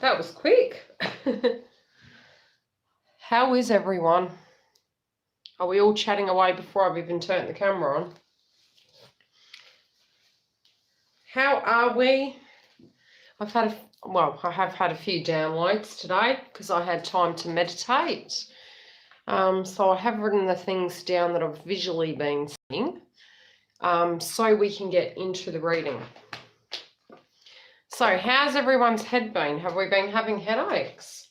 that was quick. How is everyone? Are we all chatting away before I've even turned the camera on? How are we? I have had a few downloads today because I had time to meditate. So I have written the things down that I've visually been seeing, so we can get into the reading. So how's everyone's head been? Have we been having headaches?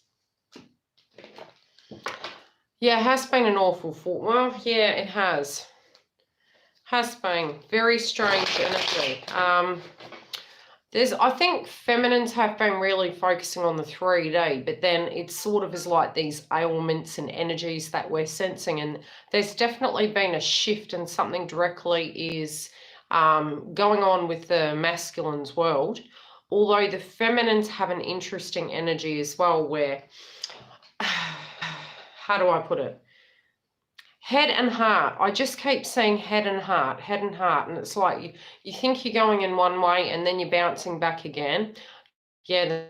Yeah, it has been an awful thought. Well, yeah, it has. Has been very strange energy. I think feminines have been really focusing on the 3D, but then it sort of is like these ailments and energies that we're sensing, and there's definitely been a shift, and something directly is going on with the masculine's world. Although the feminines have an interesting energy as well, where how do I put it? Head and heart. I just keep saying head and heart, and it's like you think you're going in one way and then you're bouncing back again. Yeah, the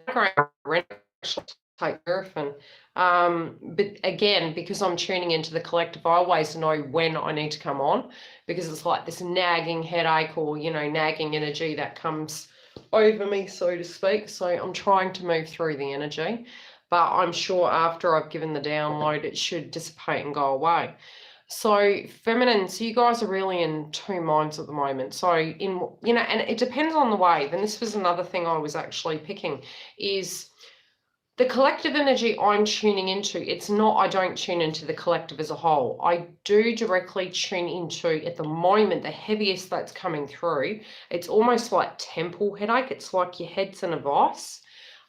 take Griffin. But again, because I'm tuning into the collective, I always know when I need to come on, because it's like this nagging headache or, nagging energy that comes over me, so to speak. So I'm trying to move through the energy, but I'm sure after I've given the download, it should dissipate and go away. So feminine, so you guys are really in two minds at the moment. So and it depends on the wave. And this was another thing I was actually picking, is the collective energy I'm tuning into. It's not, I don't tune into the collective as a whole. I do directly tune into, at the moment, the heaviest that's coming through. It's almost like temple headache. It's like your head's in a vice.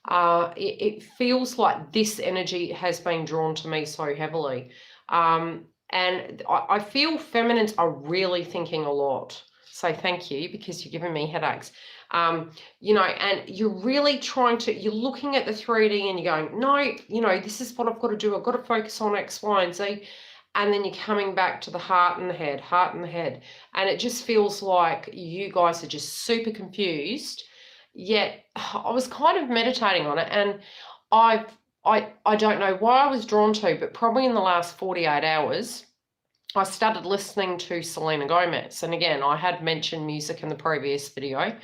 It feels like this energy has been drawn to me so heavily. And I feel feminines are really thinking a lot. So thank you, because you're giving me headaches. And you're really you're looking at the 3D and you're going, no, this is what I've got to do. I've got to focus on X, Y, and Z. And then you're coming back to the heart and the head. And it just feels like you guys are just super confused. Yet I was kind of meditating on it, and I don't know why I was drawn to, but probably in the last 48 hours, I started listening to Selena Gomez. And again, I had mentioned music in the previous video.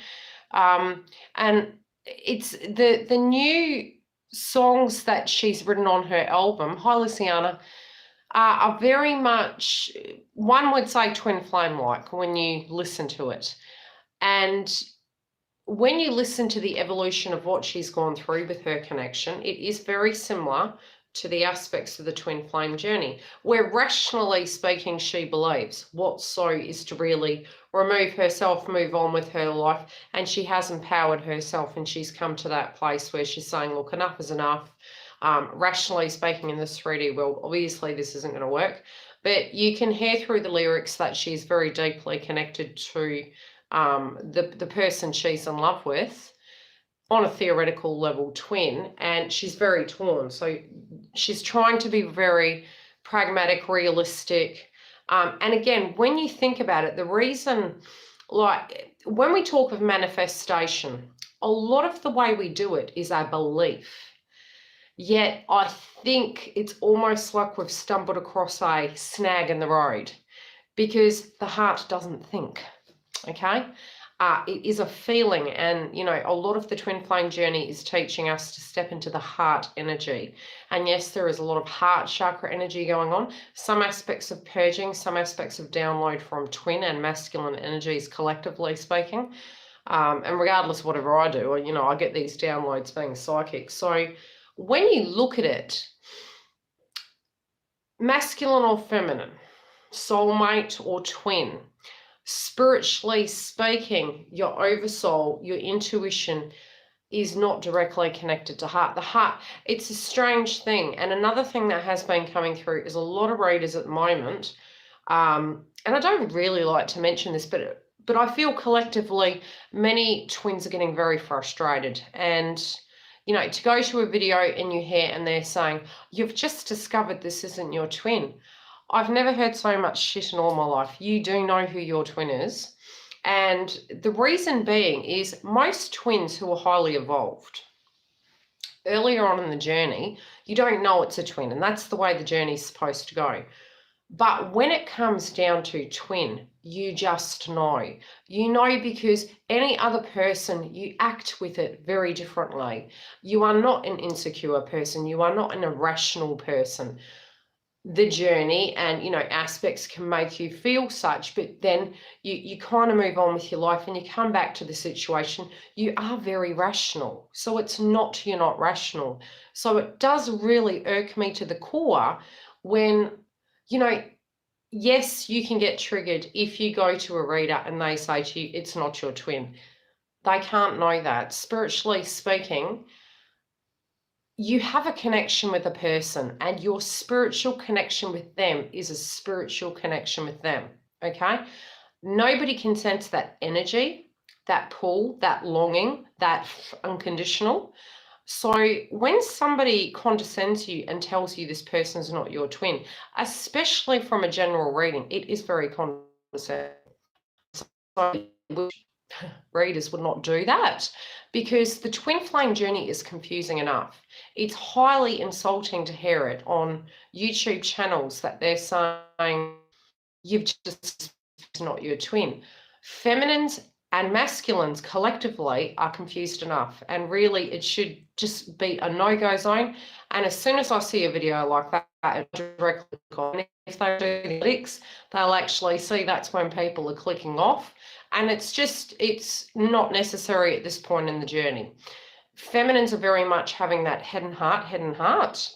And it's the new songs that she's written on her album, hi Luciana, are very much, one would say, twin flame-like when you listen to it. And when you listen to the evolution of what she's gone through with her connection, it is very similar to the aspects of the twin flame journey, where rationally speaking, she believes what so is to really remove herself, move on with her life, and she has empowered herself, and she's come to that place where she's saying, look, enough is enough. Rationally speaking, in this 3D world, obviously this isn't going to work, but you can hear through the lyrics that she's very deeply connected to the person she's in love with, on a theoretical level, twin, and she's very torn. So she's trying to be very pragmatic, realistic. And again, when you think about it, the reason, like when we talk of manifestation, a lot of the way we do it is our belief. Yet I think it's almost like we've stumbled across a snag in the road, because the heart doesn't think, okay? It is a feeling, and a lot of the twin flame journey is teaching us to step into the heart energy. And yes, there is a lot of heart chakra energy going on, some aspects of purging, some aspects of download from twin and masculine energies, collectively speaking. And regardless of whatever I do, I get these downloads being psychic. So when you look at it, masculine or feminine, soulmate or twin, spiritually speaking, your oversoul, your intuition is not directly connected to heart. The heart, it's a strange thing. And another thing that has been coming through is a lot of readers at the moment, and I don't really like to mention this, but I feel collectively many twins are getting very frustrated. And to go to a video and you hear and they're saying, you've just discovered this isn't your twin. I've never heard so much shit in all my life. You do know who your twin is. And the reason being is most twins who are highly evolved, earlier on in the journey, you don't know it's a twin, and that's the way the journey's supposed to go. But when it comes down to twin, you just know. You know because any other person, you act with it very differently. You are not an insecure person. You are not an irrational person. The journey and, aspects can make you feel such, but then you kind of move on with your life and you come back to the situation. You are very rational. So it's not you're not rational. So it does really irk me to the core when, you know, yes, you can get triggered if you go to a reader and they say to you, it's not your twin. They can't know that. Spiritually speaking, you have a connection with a person, and your spiritual connection with them is a spiritual connection with them. Okay? Nobody can sense that energy, that pull, that longing, that unconditional. So when somebody condescends you and tells you this person's not your twin, especially from a general reading, it is very condescending. So readers would not do that because the twin flame journey is confusing enough. It's highly insulting to hear it on YouTube channels that they're saying you've just not your twin. Feminines and masculines collectively are confused enough, and really it should just be a no-go zone. And as soon as I see a video like that, I directly click on. If they do the analytics, they'll actually see that's when people are clicking off. And it's not necessary at this point in the journey. Feminines are very much having that head and heart,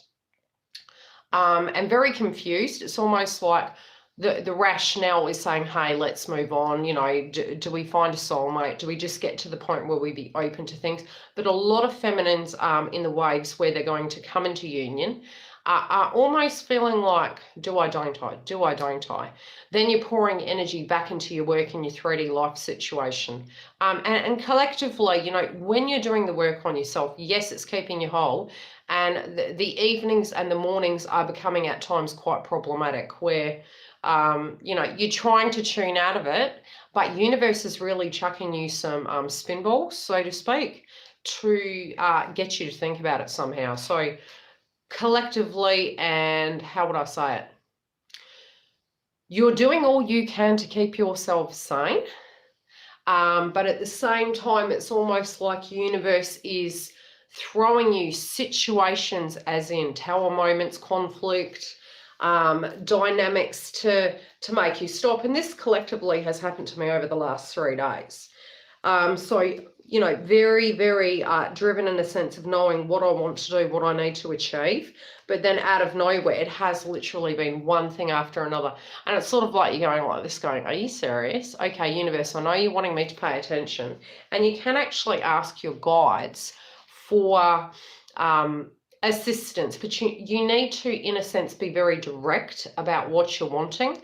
and very confused. It's almost like the rationale is saying, hey, let's move on. Do we find a soulmate? Do we just get to the point where we be open to things? But a lot of feminines in the waves where they're going to come into union are almost feeling like, do I, don't I? Do I, don't I? Then you're pouring energy back into your work and your 3D life situation. And collectively, when you're doing the work on yourself, yes, it's keeping you whole. And the evenings and the mornings are becoming at times quite problematic where, you're trying to tune out of it, but universe is really chucking you some spinballs, so to speak, to get you to think about it somehow. So collectively, and how would I say it? You're doing all you can to keep yourself sane. But at the same time, it's almost like universe is throwing you situations, as in tower moments, conflict, dynamics to make you stop. And this collectively has happened to me over the last 3 days. So, very, very driven in a sense of knowing what I want to do, what I need to achieve. But then out of nowhere, it has literally been one thing after another. And it's sort of like you're going like this, going, are you serious? Okay, universe, I know you're wanting me to pay attention. And you can actually ask your guides for assistance, but you need to, in a sense, be very direct about what you're wanting,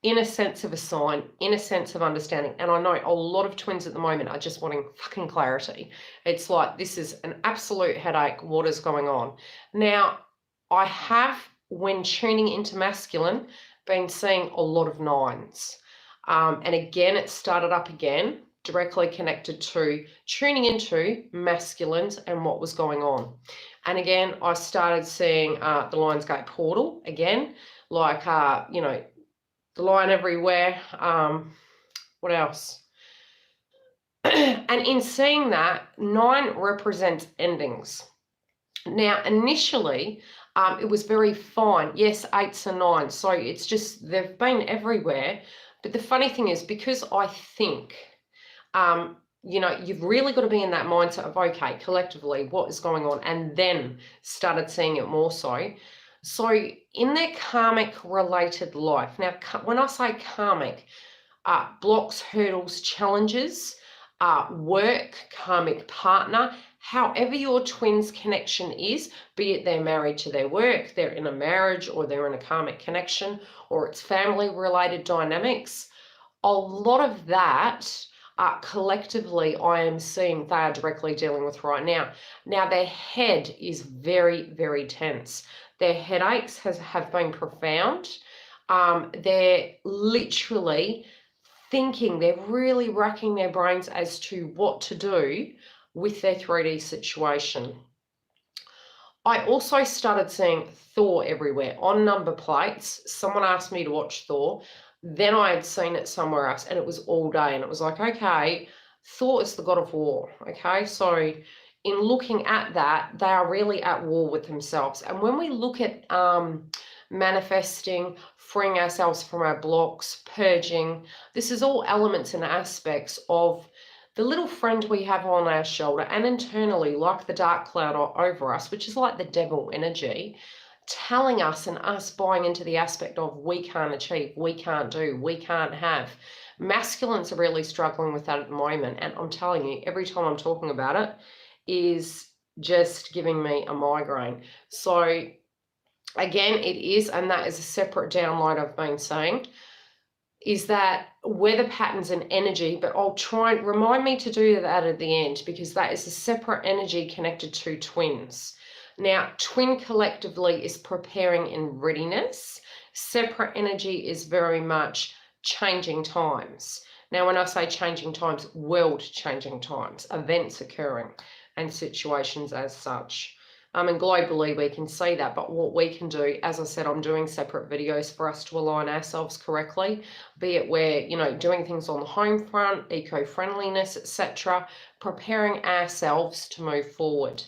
in a sense of a sign, in a sense of understanding. And I know a lot of twins at the moment are just wanting fucking clarity. It's like, this is an absolute headache. What is going on? Now, I have, when tuning into masculine, been seeing a lot of 9s. And again, it started up again, directly connected to tuning into masculines and what was going on. And again, I started seeing the Lionsgate portal again, like, the line everywhere. What else? And in seeing that, 9 represents endings. Now, initially, it was very fine. Yes, 8s and 9s. So it's just, they've been everywhere. But the funny thing is, because I think, you've really got to be in that mindset of, okay, collectively, what is going on? And then started seeing it more so. So in their karmic related life, now, when I say karmic, blocks, hurdles, challenges, work, karmic partner, however your twin's connection is, be it they're married to their work, they're in a marriage, or they're in a karmic connection, or it's family related dynamics, a lot of that collectively I am seeing they are directly dealing with right now. Now their head is very, very tense. Their headaches have been profound. They're literally thinking, they're really racking their brains as to what to do with their 3D situation. I also started seeing Thor everywhere on number plates. Someone asked me to watch Thor. Then I had seen it somewhere else and it was all day. And it was like, okay, Thor is the god of war. Okay. So in looking at that, they are really at war with themselves. And when we look at manifesting, freeing ourselves from our blocks, purging, this is all elements and aspects of the little friend we have on our shoulder and internally, like the dark cloud over us, which is like the devil energy, telling us and us buying into the aspect of we can't achieve, we can't do, we can't have. Masculines are really struggling with that at the moment. And I'm telling you, every time I'm talking about it is just giving me a migraine. So again, it is, and that is a separate download I've been saying, is that weather patterns and energy, but I'll try and remind me to do that at the end because that is a separate energy connected to twins. Now, twin collectively is preparing in readiness. Separate energy is very much changing times. Now, when I say changing times, world changing times, events occurring and situations as such. And globally we can see that, but what we can do, as I said, I'm doing separate videos for us to align ourselves correctly, be it we're, doing things on the home front, eco-friendliness, etc., preparing ourselves to move forward.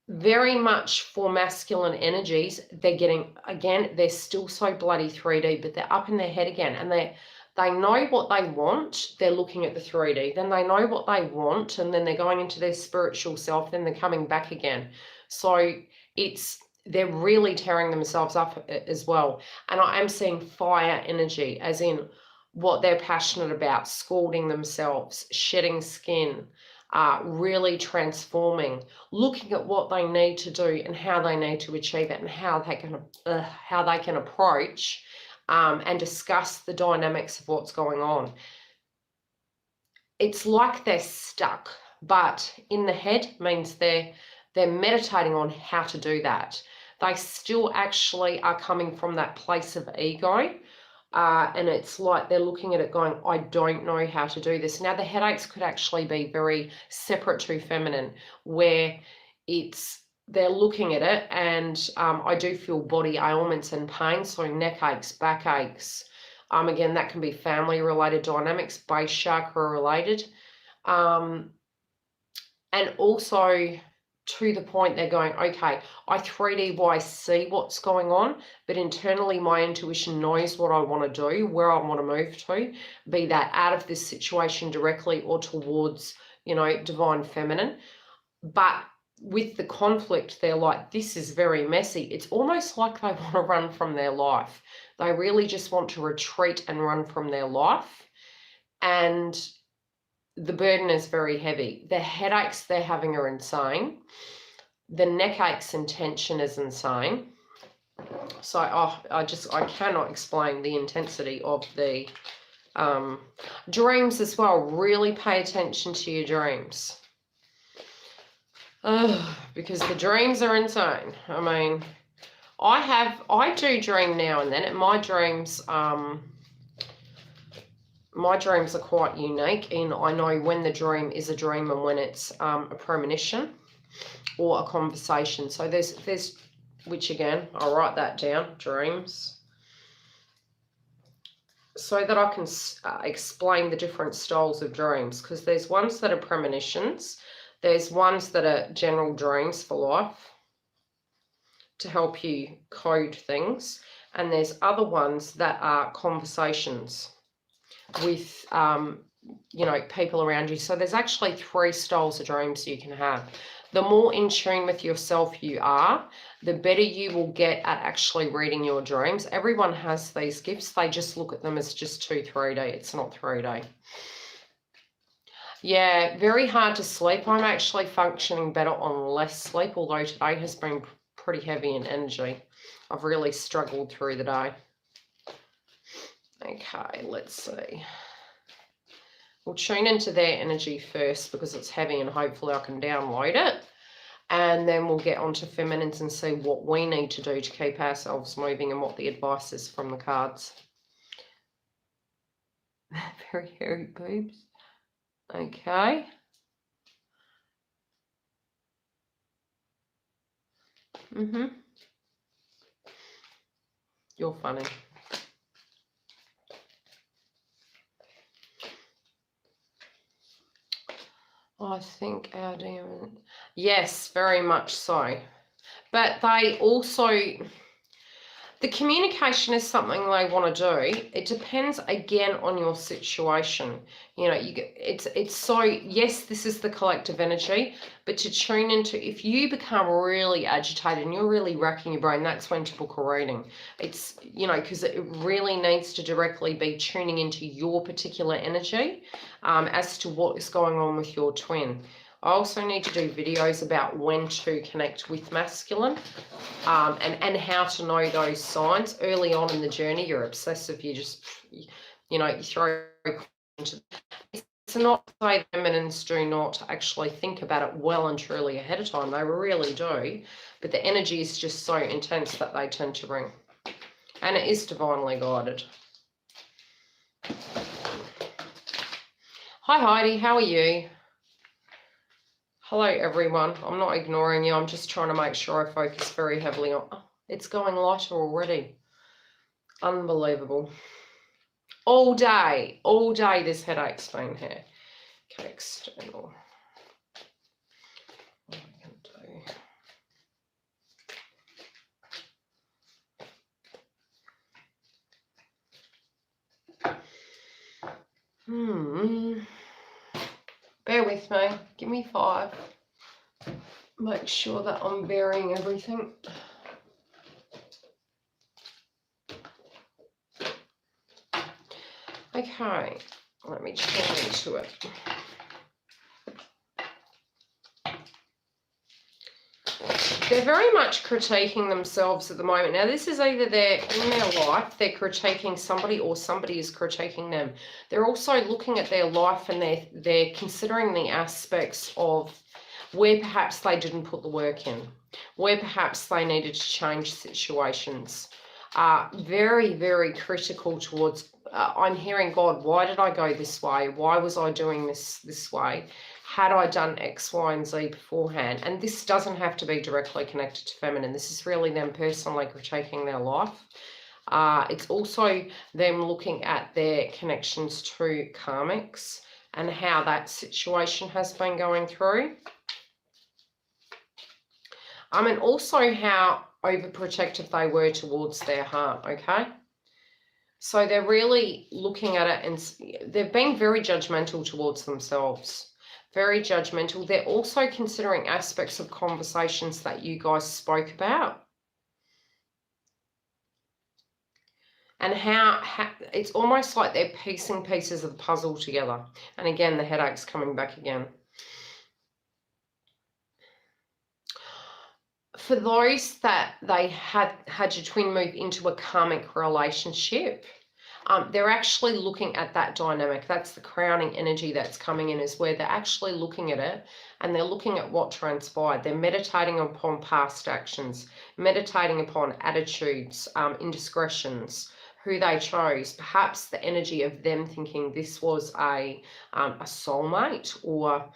Very much for masculine energies, they're getting, again, they're still so bloody 3D, but they're up in their head again, and they know what they want. They're looking at the 3D, then they know what they want, and then they're going into their spiritual self, then they're coming back again. So they're really tearing themselves up as well. And I am seeing fire energy, as in what they're passionate about, scalding themselves, shedding skin, really transforming, looking at what they need to do and how they need to achieve it, and how they can approach and discuss the dynamics of what's going on. It's like they're stuck, but in the head means they're meditating on how to do that. They still actually are coming from that place of ego. And it's like they're looking at it going, I don't know how to do this. Now, the headaches could actually be very separate to feminine, where they're looking at it, and I do feel body ailments and pain, so neck aches, back aches. Again, that can be family-related dynamics, base chakra related. And also to the point they're going, okay, I 3D see what's going on, but internally my intuition knows what I want to do, where I want to move to, be that out of this situation directly or towards, divine feminine. But with the conflict, they're like, this is very messy. It's almost like they want to run from their life. They really just want to retreat and run from their life. And the burden is very heavy. The headaches they're having are insane. The neck aches and tension is insane. So I cannot explain the intensity of the dreams as well. Really pay attention to your dreams. Because the dreams are insane. I mean, I do dream now and then, and my dreams are quite unique, and I know when the dream is a dream and when it's a premonition or a conversation. So there's which again, I'll write that down, dreams, so that I can explain the different styles of dreams, because there's ones that are premonitions, there's ones that are general dreams for life to help you code things, and there's other ones that are conversations with people around you. So there's actually 3 styles of dreams you can have. The more in tune with yourself you are, the better you will get at actually reading your dreams. Everyone has these gifts. They just look at them as just 2 3D. It's not 3D. Yeah, very hard to sleep. I'm actually functioning better on less sleep, although today has been pretty heavy in energy. I've really struggled through the day. Okay, let's see. We'll tune into their energy first because it's heavy, and hopefully I can download it. And then we'll get onto feminines and see what we need to do to keep ourselves moving and what the advice is from the cards. Very hairy boobs. Okay. You're funny. I think our demon... Yes, very much so. But they also... The communication is something they want to do. It depends again on your situation. You know, it's so, yes, this is the collective energy, but to tune into, if you become really agitated and you're really racking your brain, that's when to book a reading. It's, you know, because it really needs to directly be tuning into your particular energy as to what is going on with your twin. I also need to do videos about when to connect with masculine and how to know those signs early on in the journey. You're obsessive, you just, you know, you throw into... It's not to say feminines do not actually think about it well and truly ahead of time. They really do, but the energy is just so intense that they tend to bring. And it is divinely guided. Hi Heidi, how are you? Hello everyone. I'm not ignoring you. I'm just trying to make sure I focus very heavily on... Oh, it's going lighter already. Unbelievable. All day this headache's been here. Okay, external. What am I going to do? Bear with me. Give me 5. Make sure that I'm bearing everything. Okay, let me turn into it. They're very much critiquing themselves at the moment. Now, this is either they're in their life, they're critiquing somebody, or somebody is critiquing them. They're also looking at their life and they're considering the aspects of where perhaps they didn't put the work in, where perhaps they needed to change situations. Very, very critical towards, I'm hearing, God, why did I go this way? Why was I doing this way? Had I done X, Y, and Z beforehand? And this doesn't have to be directly connected to feminine. This is really them personally critiquing their life. It's also them looking at their connections to karmics and how that situation has been going through. And also how overprotective they were towards their heart, okay? So they're really looking at it and they're being very judgmental towards themselves. Very judgmental. They're also considering aspects of conversations that you guys spoke about. And how it's almost like they're piecing pieces of the puzzle together. And again, the headache's coming back again. For those that they had your twin move into a karmic relationship, they're actually looking at that dynamic. That's the crowning energy that's coming in, is where they're actually looking at it and they're looking at what transpired. They're meditating upon past actions, meditating upon attitudes, indiscretions, who they chose, perhaps the energy of them thinking this was a soulmate, or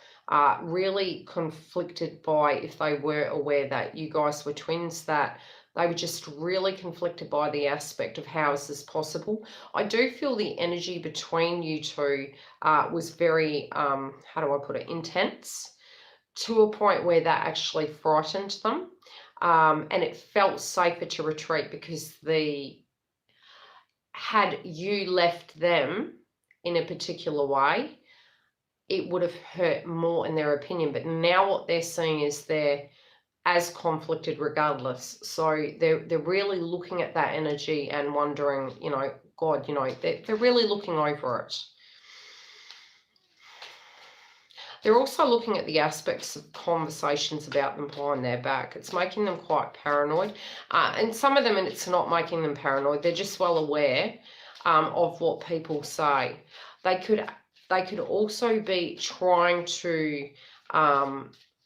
really conflicted by, if they were aware that you guys were twins, that they were just really conflicted by the aspect of how is this possible. I do feel the energy between you two was very, how do I put it, intense, to a point where that actually frightened them. And it felt safer to retreat because had you left them in a particular way, it would have hurt more in their opinion. But now what they're seeing is they're as conflicted regardless. So they're really looking at that energy and wondering, you know, God, you know, they're really looking over it. They're also looking at the aspects of conversations about them behind their back. It's making them quite paranoid. And some of them, and it's not making them paranoid, they're just well aware of what people say. They could also be trying to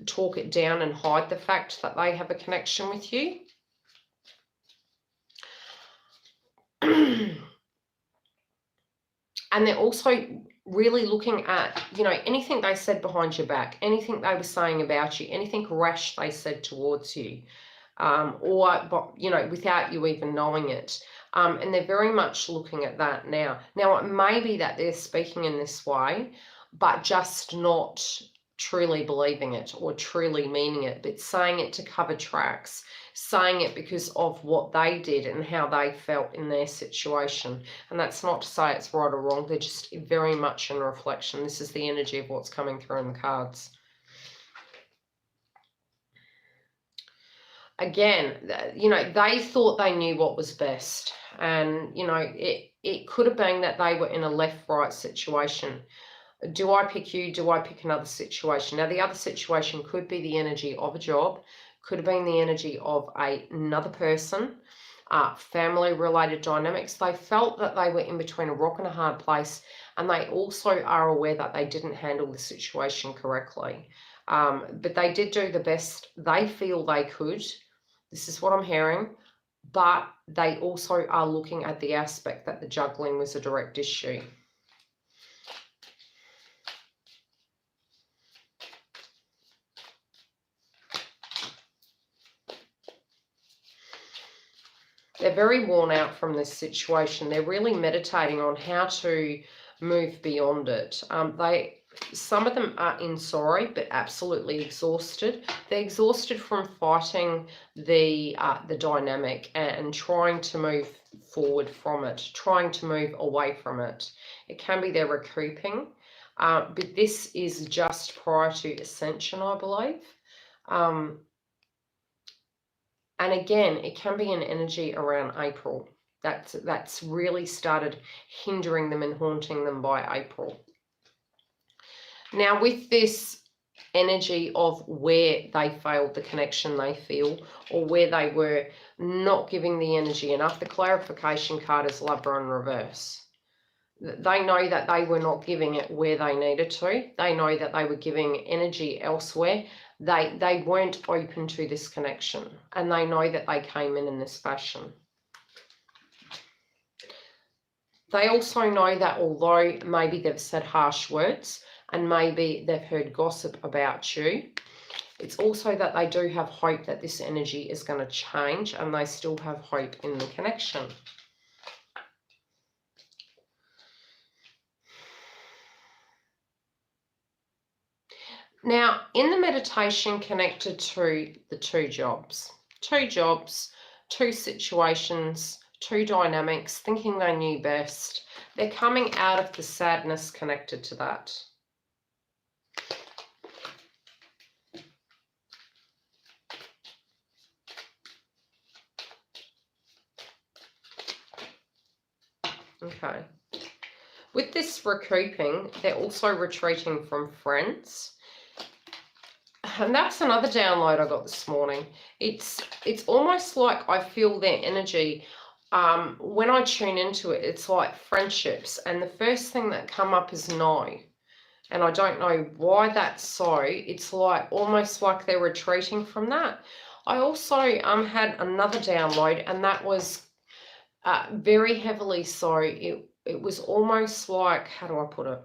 talk it down and hide the fact that they have a connection with you. And they're also really looking at, you know, anything they said behind your back, anything they were saying about you, anything rash they said towards you. or you know, without you even knowing it. And they're very much looking at that now. Now, it may be that they're speaking in this way, but just not truly believing it or truly meaning it, but saying it to cover tracks, saying it because of what they did and how they felt in their situation. And that's not to say it's right or wrong, they're just very much in reflection. This is the energy of what's coming through in the cards. Again, you know, they thought they knew what was best. And, you know, it could have been that they were in a left-right situation. Do I pick you? Do I pick another situation? Now, the other situation could be the energy of a job, could have been the energy of another person, family-related dynamics. They felt that they were in between a rock and a hard place, and they also are aware that they didn't handle the situation correctly. But they did do the best they feel they could. This is what I'm hearing. But they also are looking at the aspect that the juggling was a direct issue. They're very worn out from this situation. They're really meditating on how to move beyond it. Some of them are in sorry, but absolutely exhausted. They're exhausted from fighting the dynamic and trying to move forward from it, trying to move away from it. It can be they're recouping, but this is just prior to ascension, I believe. And again, it can be an energy around April. That's really started hindering them and haunting them by April. Now, with this energy of where they failed the connection, they feel, or where they were not giving the energy enough, the clarification card is Lover in reverse. They know that they were not giving it where they needed to. They know that they were giving energy elsewhere. They weren't open to this connection, and they know that they came in this fashion. They also know that although maybe they've said harsh words and maybe they've heard gossip about you, it's also that they do have hope that this energy is going to change, and they still have hope in the connection. Now, in the meditation connected to the two jobs, two situations, two dynamics, thinking they knew best, they're coming out of the sadness connected to that. Okay. With this recouping, they're also retreating from friends. And that's another download I got this morning. It's almost like I feel their energy. When I tune into it, it's like friendships. And the first thing that come up is no. And I don't know why that's so. It's like almost like they're retreating from that. I also had another download, and that was very heavily so. It was almost like, how do I put it?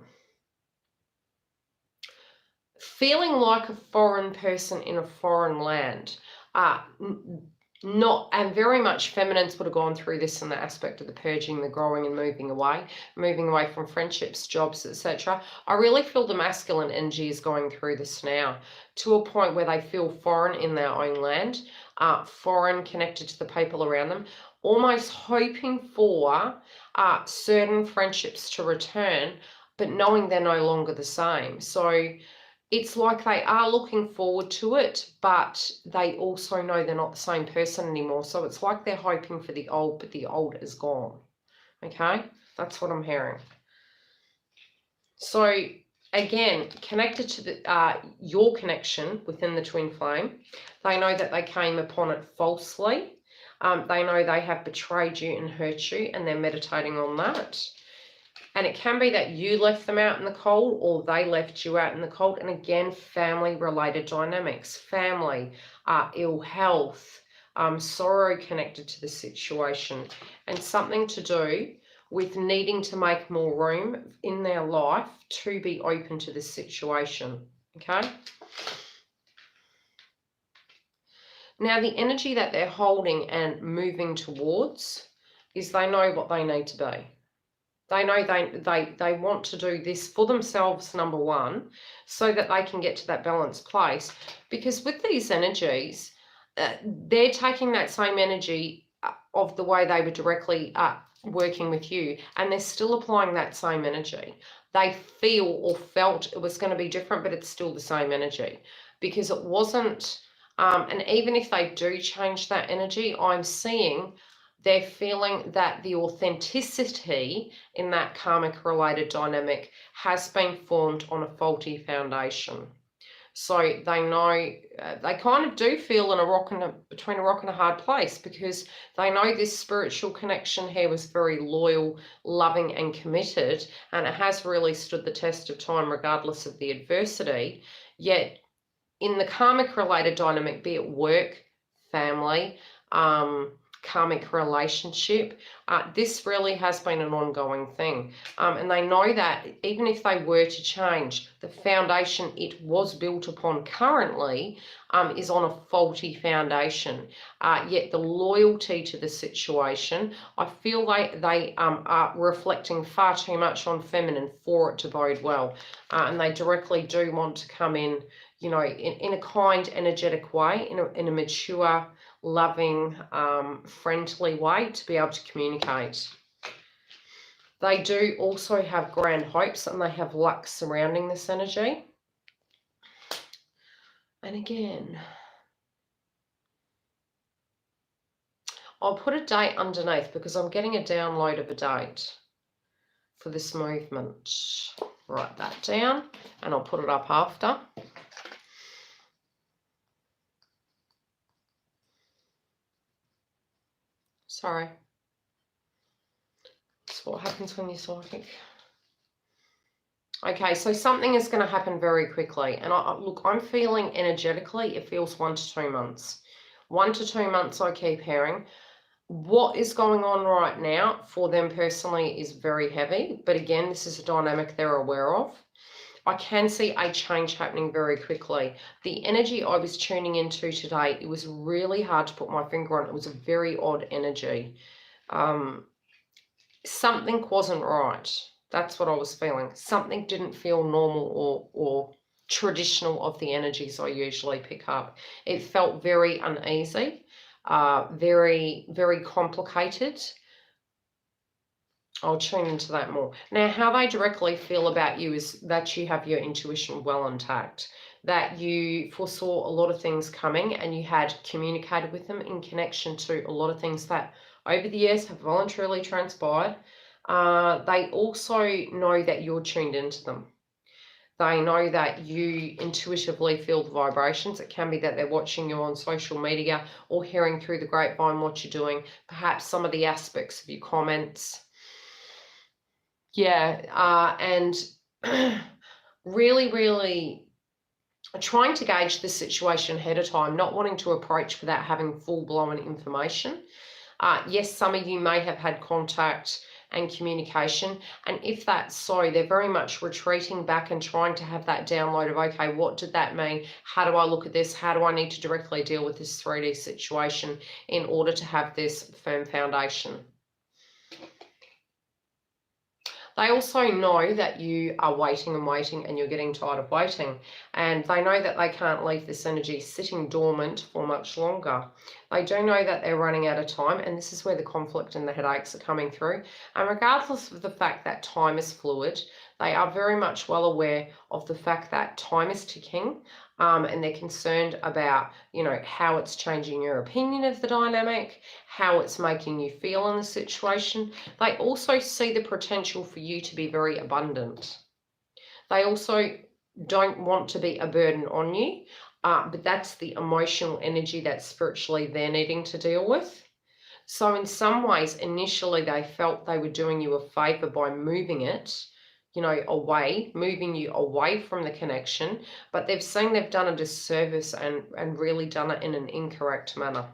Feeling like a foreign person in a foreign land. Not, and very much feminines would have gone through this in the aspect of the purging, the growing and moving away from friendships, jobs, etc. I really feel the masculine energy is going through this now to a point where they feel foreign in their own land, foreign connected to the people around them, almost hoping for certain friendships to return, but knowing they're no longer the same. So it's like they are looking forward to it, but they also know they're not the same person anymore. So it's like they're hoping for the old, but the old is gone. Okay? That's what I'm hearing. So again, connected to the your connection within the twin flame, they know that they came upon it falsely. They know they have betrayed you and hurt you, and they're meditating on that. And it can be that you left them out in the cold, or they left you out in the cold. And again, family-related dynamics, family, ill health, sorrow connected to the situation, and something to do with needing to make more room in their life to be open to this situation, okay? Now, the energy that they're holding and moving towards is they know what they need to be. They know they want to do this for themselves, number one, so that they can get to that balanced place. Because with these energies, they're taking that same energy of the way they were directly working with you, and they're still applying that same energy. They feel or felt it was going to be different, but it's still the same energy because it wasn't. And even if they do change that energy, I'm seeing they're feeling that the authenticity in that karmic related dynamic has been formed on a faulty foundation. So they know they kind of do feel in between a rock and a hard place, because they know this spiritual connection here was very loyal, loving, and committed, and it has really stood the test of time regardless of the adversity. Yet in the karmic related dynamic, be it work, family, karmic relationship, this really has been an ongoing thing. And they know that even if they were to change, the foundation it was built upon currently is on a faulty foundation. Yet the loyalty to the situation, I feel they are reflecting far too much on feminine for it to bode well. And they directly do want to come in, you know, in a kind, energetic way, in a mature, loving, friendly way to be able to communicate. They do also have grand hopes, and they have luck surrounding this energy. And again, I'll put a date underneath because I'm getting a download of a date for this movement. Write that down and I'll put it up after. Sorry. That's what happens when you're psychic. Okay, so something is going to happen very quickly. And look, I'm feeling energetically, it feels 1 to 2 months. 1 to 2 months I keep hearing. What is going on right now for them personally is very heavy. But again, this is a dynamic they're aware of. I can see a change happening very quickly. The energy I was tuning into today, it was really hard to put my finger on. It was a very odd energy. Something wasn't right. That's what I was feeling. Something didn't feel normal or traditional of the energies I usually pick up. It felt very uneasy, very, very complicated. I'll tune into that more. Now, how they directly feel about you is that you have your intuition well intact, that you foresaw a lot of things coming and you had communicated with them in connection to a lot of things that over the years have voluntarily transpired. They also know that you're tuned into them. They know that you intuitively feel the vibrations. It can be that they're watching you on social media or hearing through the grapevine what you're doing, perhaps some of the aspects of your comments. Yeah, and really, really trying to gauge the situation ahead of time, not wanting to approach without having full-blown information. Yes, some of you may have had contact and communication, and if that's so, they're very much retreating back and trying to have that download of, okay, what did that mean? How do I look at this? How do I need to directly deal with this 3D situation in order to have this firm foundation? They also know that you are waiting and waiting and you're getting tired of waiting. And they know that they can't leave this energy sitting dormant for much longer. They do know that they're running out of time, and this is where the conflict and the headaches are coming through. And regardless of the fact that time is fluid, they are very much well aware of the fact that time is ticking. And they're concerned about, you know, how it's changing your opinion of the dynamic, how it's making you feel in the situation. They also see the potential for you to be very abundant. They also don't want to be a burden on you, but that's the emotional energy that spiritually they're needing to deal with. So in some ways, initially they felt they were doing you a favor by moving it, you know, moving you away from the connection, but they've seen they've done a disservice and really done it in an incorrect manner.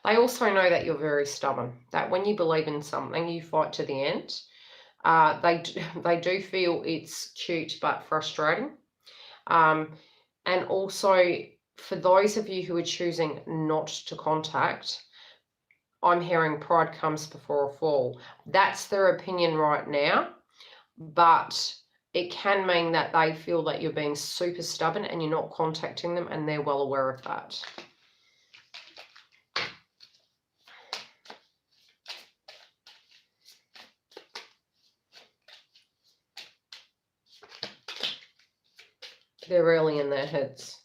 They also know that you're very stubborn, that when you believe in something, you fight to the end. They do feel it's cute but frustrating. And also, for those of you who are choosing not to contact, I'm hearing pride comes before a fall. That's their opinion right now, but it can mean that they feel that you're being super stubborn and you're not contacting them, and they're well aware of that. They're really in their heads.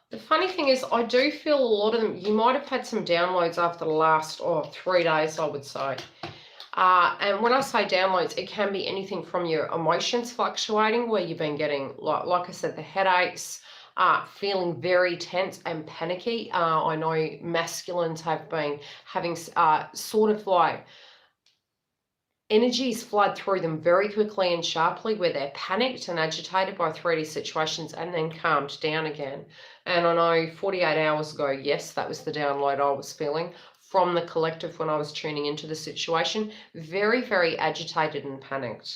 The funny thing is, I do feel a lot of them, you might have had some downloads after the last 3 days, I would say. And when I say downloads, it can be anything from your emotions fluctuating, where you've been getting, like I said, the headaches, feeling very tense and panicky. I know masculines have been having sort of like energies flood through them very quickly and sharply, where they're panicked and agitated by 3D situations and then calmed down again. And I know 48 hours ago, yes, that was the download I was feeling from the collective when I was tuning into the situation. Very, very agitated and panicked.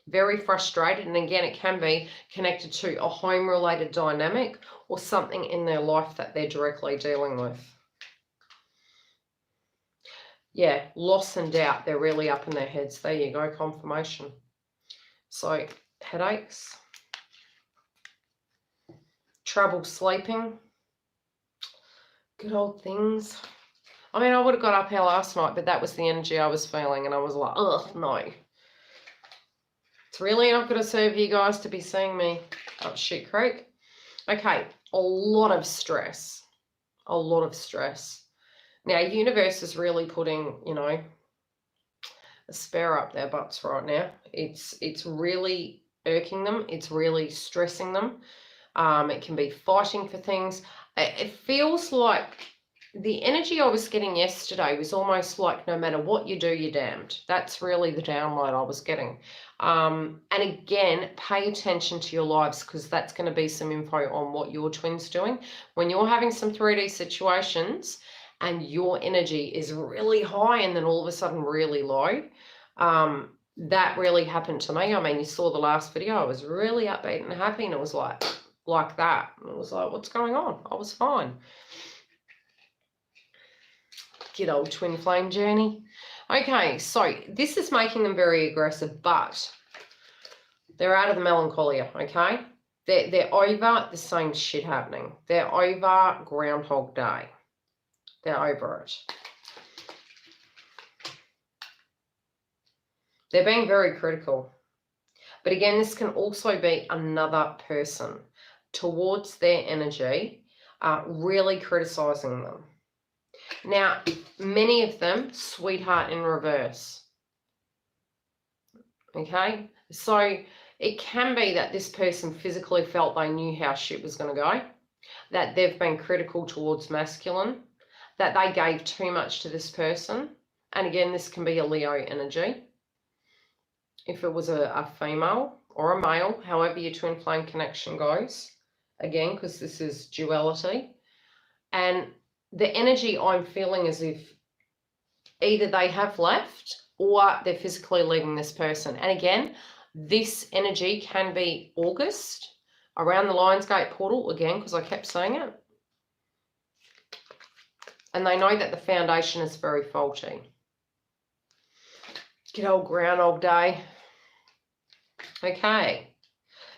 Very frustrated. And again, it can be connected to a home-related dynamic or something in their life that they're directly dealing with. Yeah, loss and doubt. They're really up in their heads. There you go, confirmation. So, headaches, trouble sleeping, good old things. I mean, I would have got up here last night, but that was the energy I was feeling, and I was like, ugh, no. It's really not going to serve you guys to be seeing me up shit creek. Okay, a lot of stress. A lot of stress. Now, universe is really putting, a spare up their butts right now. It's really irking them. It's really stressing them. It can be fighting for things. It feels like the energy I was getting yesterday was almost like no matter what you do, you're damned. That's really the download I was getting. And again, pay attention to your lives, because that's going to be some info on what your twin's doing. When you're having some 3D situations and your energy is really high and then all of a sudden really low, that really happened to me. I mean, you saw the last video. I was really upbeat and happy, and it was like that. And it was like, what's going on? I was fine. Good old twin flame journey. Okay, so this is making them very aggressive, but they're out of the melancholia, okay? They're over the same shit happening. They're over Groundhog Day. They're over it. They're being very critical. But again, this can also be another person towards their energy, really criticizing them. Now, many of them, sweetheart in reverse. Okay? So it can be that this person physically felt they knew how shit was going to go, that they've been critical towards masculine, that they gave too much to this person. And again, this can be a Leo energy. If it was a female or a male, however your twin flame connection goes, again, because this is duality. And the energy I'm feeling is if either they have left or they're physically leaving this person. And again, this energy can be August, around the Lionsgate portal, again, because I kept saying it. And they know that the foundation is very faulty. Good old Groundhog Day. Okay.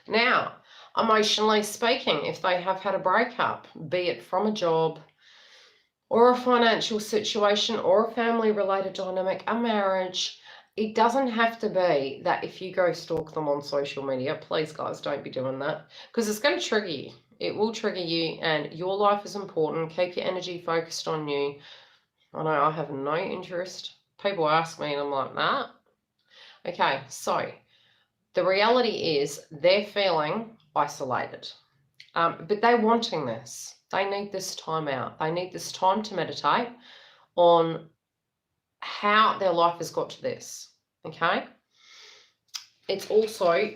Now, emotionally speaking, if they have had a breakup, be it from a job or a financial situation or a family-related dynamic, a marriage, it doesn't have to be that if you go stalk them on social media. Please, guys, don't be doing that, because it's going to trigger you. It will trigger you, and your life is important. Keep your energy focused on you. I know I have no interest. People ask me and I'm like, nah. Okay, so the reality is they're feeling isolated, but they're wanting this. They need this time out. They need this time to meditate on how their life has got to this, okay? It's also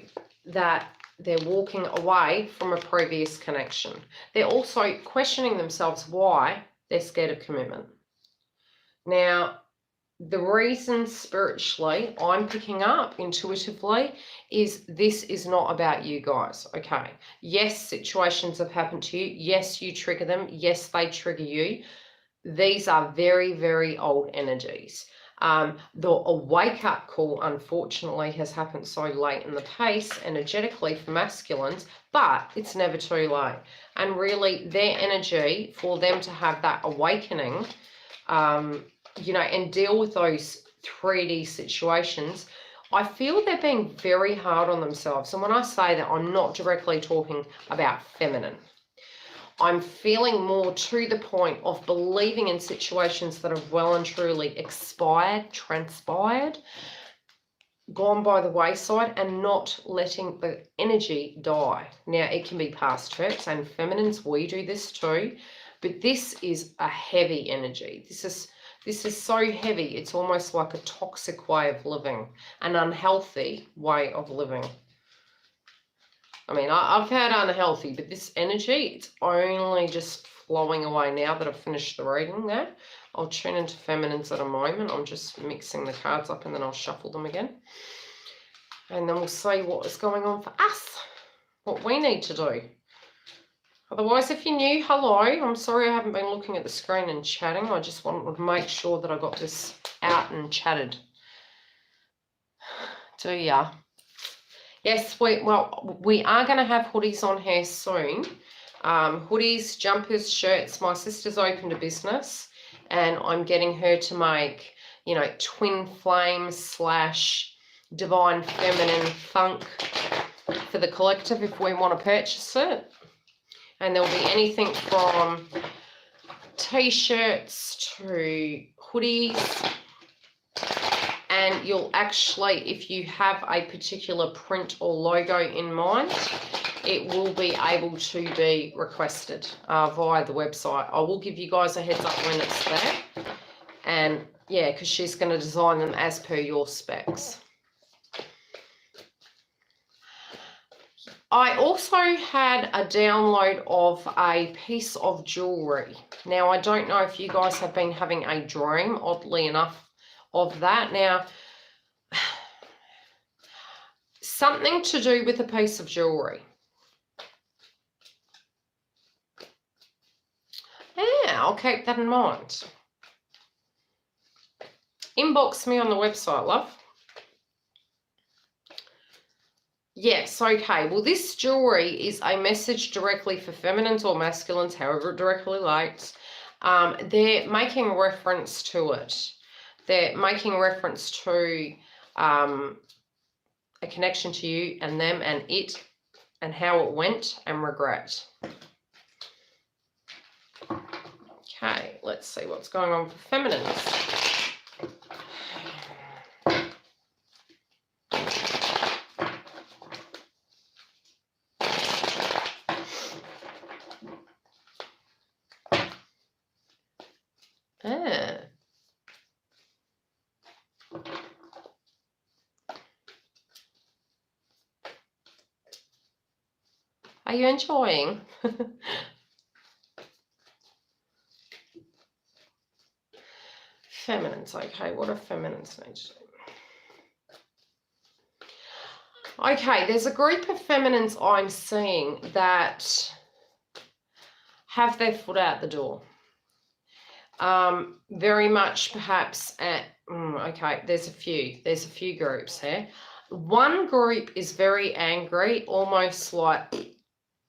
that they're walking away from a previous connection. They're also questioning themselves why they're scared of commitment. Now, the reason spiritually I'm picking up intuitively is this is not about you guys, okay? Yes, situations have happened to you. Yes, you trigger them. Yes, they trigger you. These are very, very old energies. A wake-up call, unfortunately, has happened so late in the piece energetically for masculines, but it's never too late. And really, their energy, for them to have that awakening, you know, and deal with those 3D situations, I feel they're being very hard on themselves. And when I say that, I'm not directly talking about feminine. I'm feeling more to the point of believing in situations that have well and truly expired, transpired, gone by the wayside, and not letting the energy die. Now, it can be past hurts, and feminines, we do this too, but this is a heavy energy. This is so heavy, it's almost like a toxic way of living, an unhealthy way of living. I mean, I've had unhealthy, but this energy, it's only just flowing away now that I've finished the reading there. I'll tune into feminines at a moment. I'm just mixing the cards up and then I'll shuffle them again. And then we'll see what is going on for us, what we need to do. Otherwise, if you're new, hello. I'm sorry I haven't been looking at the screen and chatting. I just wanted to make sure that I got this out and chatted. Do ya? Yes, we are going to have hoodies on here soon. Hoodies, jumpers, shirts. My sister's opened a business and I'm getting her to make, you know, twin flame / divine feminine funk for the collective if we want to purchase it. And there'll be anything from t-shirts to hoodies. And you'll actually, if you have a particular print or logo in mind, it will be able to be requested via the website. I will give you guys a heads up when it's there. And yeah, because she's going to design them as per your specs. I also had a download of a piece of jewellery. Now, I don't know if you guys have been having a dream, oddly enough, of that. Now, something to do with a piece of jewellery. Yeah, I'll keep that in mind. Inbox me on the website, love. Yes, okay. Well, this jewellery is a message directly for feminines or masculines, however it directly relates. They're making reference to it. They're making reference to a connection to you and them and it and how it went and regret. Okay, let's see what's going on for feminines. Are you enjoying? Feminines, okay, what do feminines need to do? Okay, there's a group of feminines I'm seeing that have their foot out the door. Very much perhaps at, okay, there's a few groups here. One group is very angry, almost like,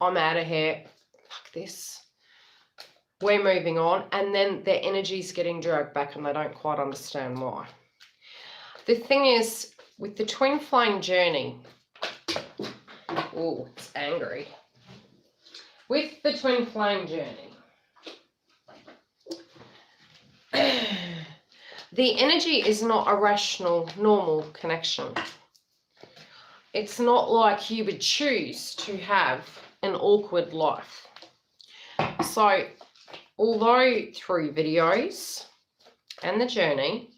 I'm out of here, fuck this. We're moving on, and then their energy's getting dragged back and they don't quite understand why. The thing is, with the twin flame journey, oh, it's angry. With the twin flame journey, the energy is not a rational, normal connection. It's not like you would choose to have an awkward life. So, although through videos and the journey,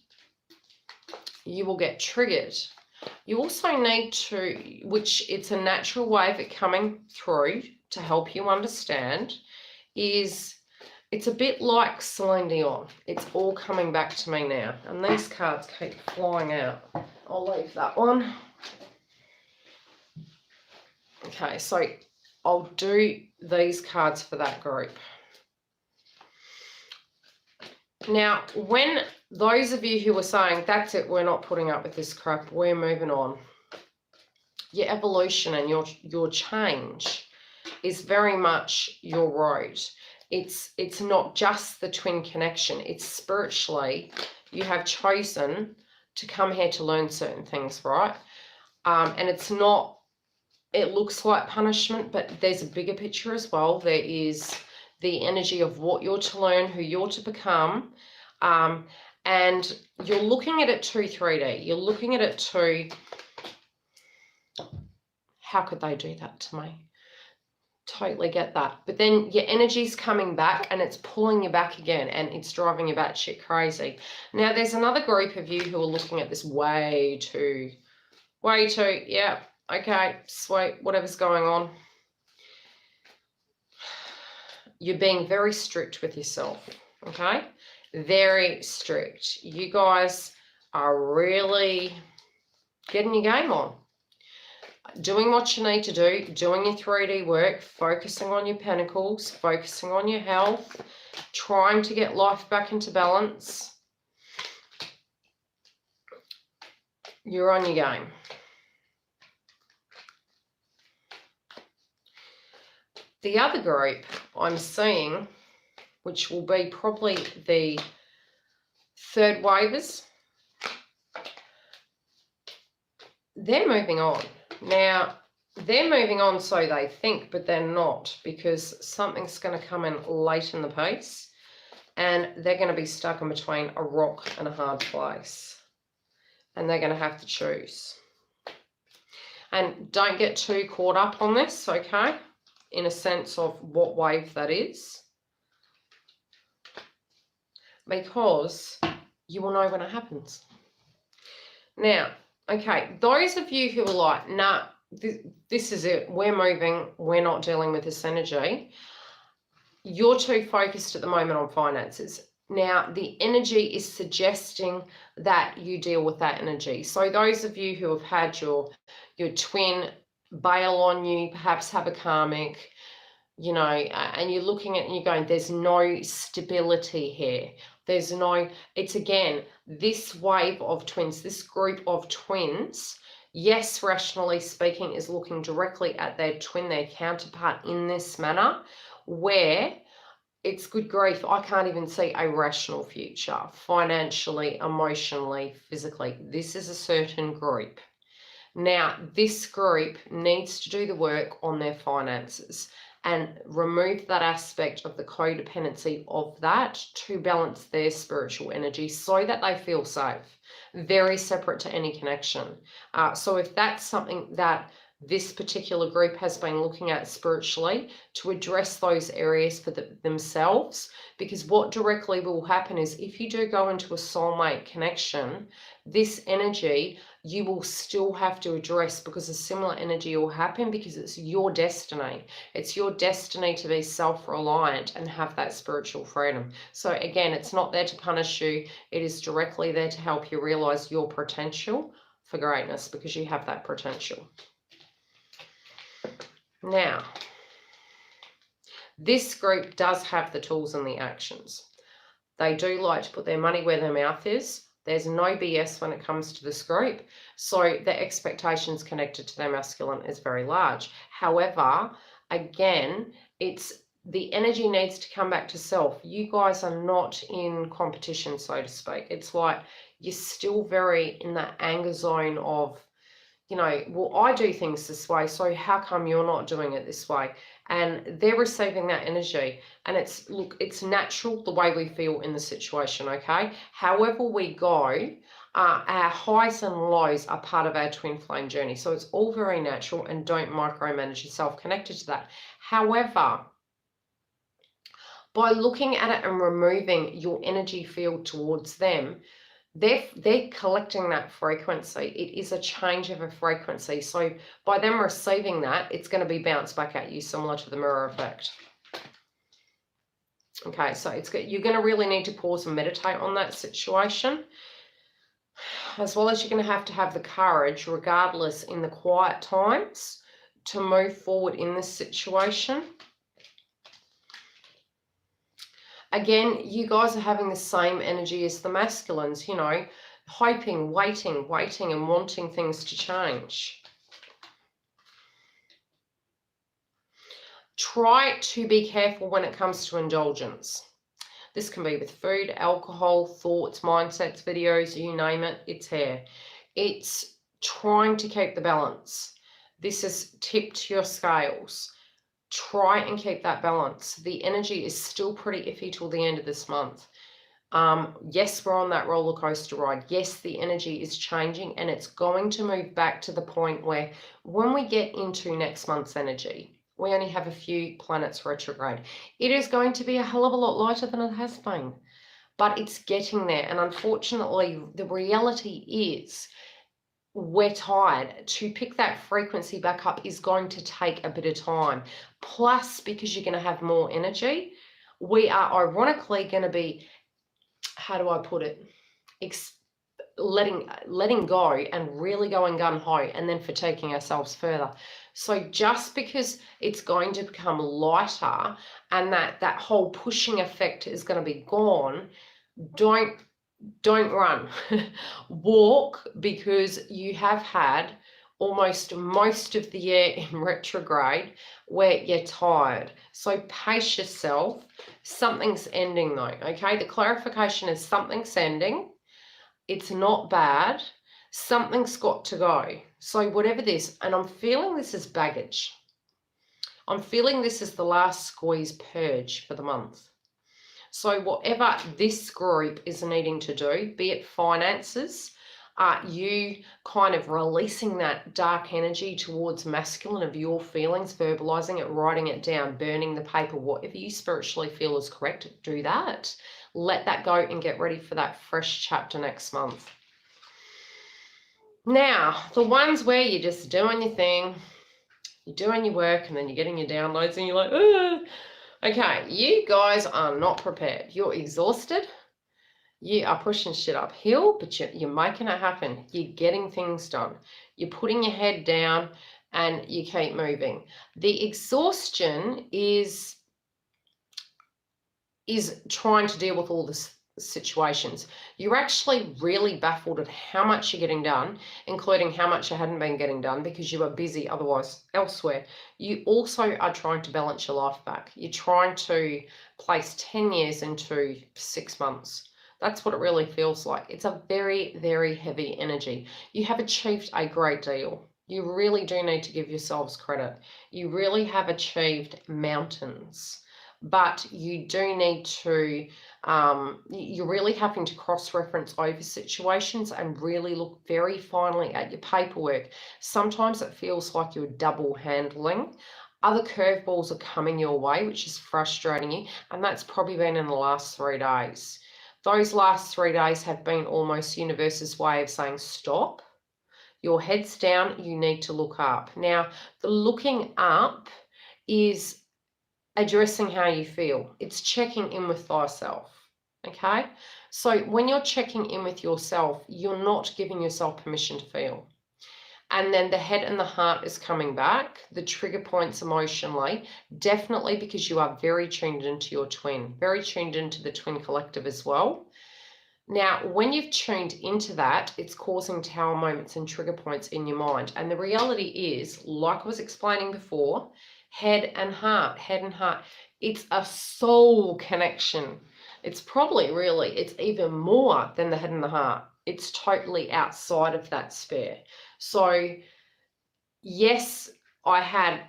you will get triggered, you also need to, which it's a natural way of it coming through to help you understand, is It's a bit like Celine Dion. It's all coming back to me now. And these cards keep flying out. I'll leave that one. Okay, so I'll do these cards for that group. Now, when those of you who were saying, that's it, we're not putting up with this crap, we're moving on. Your evolution and your change is very much your road. It's not just the twin connection. It's spiritually, you have chosen to come here to learn certain things, right? And it's not, it looks like punishment, but there's a bigger picture as well. There is the energy of what you're to learn, who you're to become. And you're looking at it to 3D. You're looking at it to, how could they do that to me? Totally get that. But then your energy's coming back and it's pulling you back again and it's driving you batshit crazy. Now, there's another group of you who are looking at this way too, yeah, okay, sweet, whatever's going on. You're being very strict with yourself, okay? Very strict. You guys are really getting your game on. Doing what you need to do, doing your 3D work, focusing on your pentacles, focusing on your health, trying to get life back into balance. You're on your game. The other group I'm seeing, which will be probably the third wavers, they're moving on. Now, they're moving on, so they think, but they're not, because something's going to come in late in the piece and they're going to be stuck in between a rock and a hard place. And they're going to have to choose. And don't get too caught up on this, okay? In a sense of what wave that is. Because you will know when it happens. Now, okay, those of you who are like, nah, this is it, we're moving, we're not dealing with this energy, you're too focused at the moment on finances. Now, the energy is suggesting that you deal with that energy. So those of you who have had your twin bail on you, perhaps have a karmic, you know, and you're looking at it and you're going, there's no stability here. There's no, it's again, this wave of twins, this group of twins, yes, rationally speaking, is looking directly at their twin, their counterpart in this manner, where it's good grief, I can't even see a rational future, financially, emotionally, physically. This is a certain group. Now, this group needs to do the work on their finances and remove that aspect of the codependency of that to balance their spiritual energy so that they feel safe, very separate to any connection. So if that's something that this particular group has been looking at spiritually, to address those areas for themselves, because what directly will happen is if you do go into a soulmate connection, this energy you will still have to address, because a similar energy will happen, because it's your destiny. It's your destiny to be self-reliant and have that spiritual freedom. So again, it's not there to punish you. It is directly there to help you realize your potential for greatness, because you have that potential. Now, this group does have the tools and the actions. They do like to put their money where their mouth is. There's no BS when it comes to this group. So the expectations connected to their masculine is very large. However, again, it's the energy needs to come back to self. You guys are not in competition, so to speak. It's like you're still very in that anger zone of, you know, well, I do things this way, so how come you're not doing it this way? And they're receiving that energy. And it's, look, it's natural the way we feel in the situation, okay? However we go, our highs and lows are part of our twin flame journey. So it's all very natural, and don't micromanage yourself connected to that. However, by looking at it and removing your energy field towards them, they're collecting that frequency. It is a change of a frequency. So by them receiving that, it's going to be bounced back at you, similar to the mirror effect. Okay, so you're going to really need to pause and meditate on that situation, as well as you're going to have the courage, regardless, in the quiet times, to move forward in this situation. Again, you guys are having the same energy as the masculines, you know, hoping, waiting, and wanting things to change. Try to be careful when it comes to indulgence. This can be with food, alcohol, thoughts, mindsets, videos, you name it, it's here. It's trying to keep the balance. This is tipped your scales. Try and keep that balance. The energy is still pretty iffy till the end of this month. Yes, we're on that roller coaster ride. Yes, the energy is changing, and it's going to move back to the point where when we get into next month's energy, we only have a few planets retrograde. It is going to be a hell of a lot lighter than it has been, but it's getting there. And unfortunately, the reality is we're tired. To pick that frequency back up is going to take a bit of time. Plus, because you're going to have more energy, we are ironically going to be, how do I put it, letting go and really going gung-ho, and then fatiguing ourselves further. So just because it's going to become lighter and that whole pushing effect is going to be gone, don't run. Walk, because you have had almost most of the year in retrograde where you're tired. So pace yourself. Something's ending though, okay? The clarification is something's ending. It's not bad. Something's got to go. So whatever this, and I'm feeling this is baggage. I'm feeling this is the last squeeze purge for the month. So whatever this group is needing to do, be it finances, you kind of releasing that dark energy towards masculine of your feelings, verbalizing it, writing it down, burning the paper, whatever you spiritually feel is correct, do that. Let that go and get ready for that fresh chapter next month. Now, the ones where you're just doing your thing, you're doing your work, and then you're getting your downloads and you're like, ugh. Okay, you guys are not prepared. You're exhausted. You are pushing shit uphill, but you're making it happen. You're getting things done. You're putting your head down and you keep moving. The exhaustion is trying to deal with all the situations. You're actually really baffled at how much you're getting done, including how much you hadn't been getting done because you were busy otherwise elsewhere. You also are trying to balance your life back. You're trying to place 10 years into 6 months. That's what it really feels like. It's a very, very heavy energy. You have achieved a great deal. You really do need to give yourselves credit. You really have achieved mountains. But you do need to, you're really having to cross-reference over situations and really look very finely at your paperwork. Sometimes it feels like you're double handling. Other curveballs are coming your way, which is frustrating you, and that's probably been in the last 3 days. Those last 3 days have been almost universe's way of saying stop. Your head's down, you need to look up. Now, the looking up is addressing how you feel. It's checking in with thyself, okay? So when you're checking in with yourself, you're not giving yourself permission to feel. And then the head and the heart is coming back, the trigger points emotionally, definitely because you are very tuned into your twin, very tuned into the twin collective as well. Now, when you've tuned into that, it's causing tower moments and trigger points in your mind. And the reality is, like I was explaining before, head and heart, it's a soul connection. It's probably it's even more than the head and the heart. It's totally outside of that sphere. So yes, I had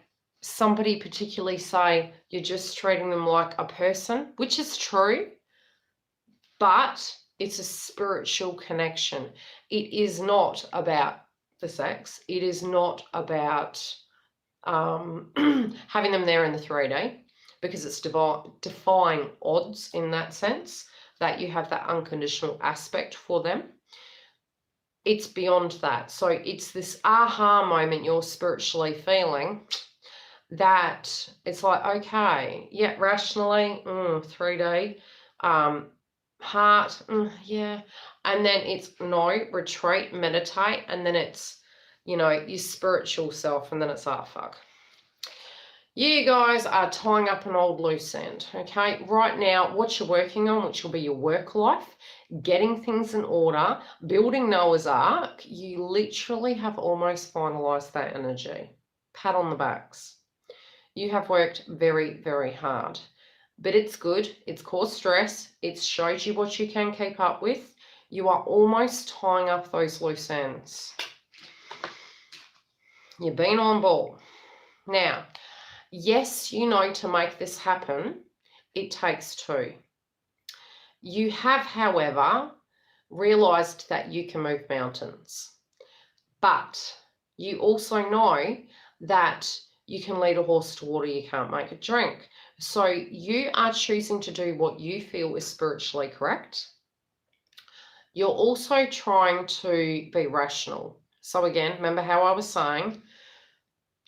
somebody particularly say, you're just treating them like a person, which is true, but it's a spiritual connection. It is not about the sex. It is not about having them there in the 3D, because it's defying odds in that sense, that you have that unconditional aspect for them. It's beyond that. So it's this aha moment you're spiritually feeling. that it's like, okay, yeah, rationally, 3D, heart, yeah. And then it's no, retreat, meditate, and then it's, your spiritual self, and then it's, fuck. You guys are tying up an old loose end, okay? Right now, what you're working on, which will be your work life, getting things in order, building Noah's Ark, you literally have almost finalized that energy. Pat on the backs. You have worked very, very hard, but it's good. It's caused stress. It's showed you what you can keep up with. You are almost tying up those loose ends. You've been on ball. Now, yes, to make this happen, it takes two. You have, however, realized that you can move mountains, but you also know that you can lead a horse to water you can't make it drink. So you are choosing to do what you feel is spiritually correct. You're also trying to be rational. So again, remember how I was saying,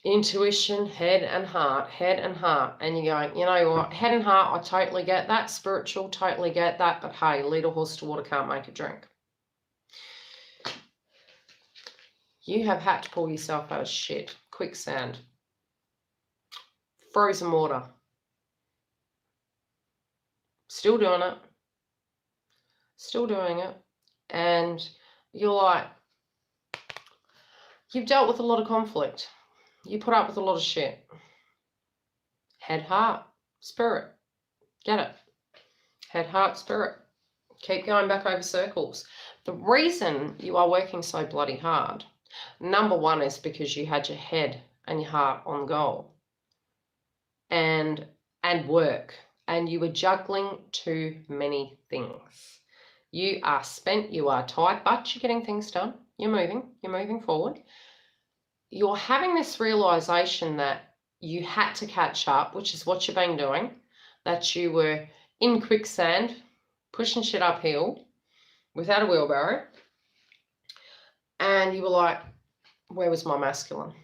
intuition, head and heart, and you're going, you know what, head and heart, I totally get that. Spiritual, totally get that. But hey, lead a horse to water can't make it drink. You have had to pull yourself out of shit. Quicksand. Frozen water. Still doing it. Still doing it. And you're like, you've dealt with a lot of conflict. You put up with a lot of shit. Head, heart, spirit. Get it? Head, heart, spirit. Keep going back over circles. The reason you are working so bloody hard, number one, is because you had your head and your heart on goal. And work. And you were juggling too many things. You are spent, you are tired, but you're getting things done. You're moving forward. You're having this realization that you had to catch up, which is what you've been doing, that you were in quicksand, pushing shit uphill without a wheelbarrow. And you were like, where was my masculine?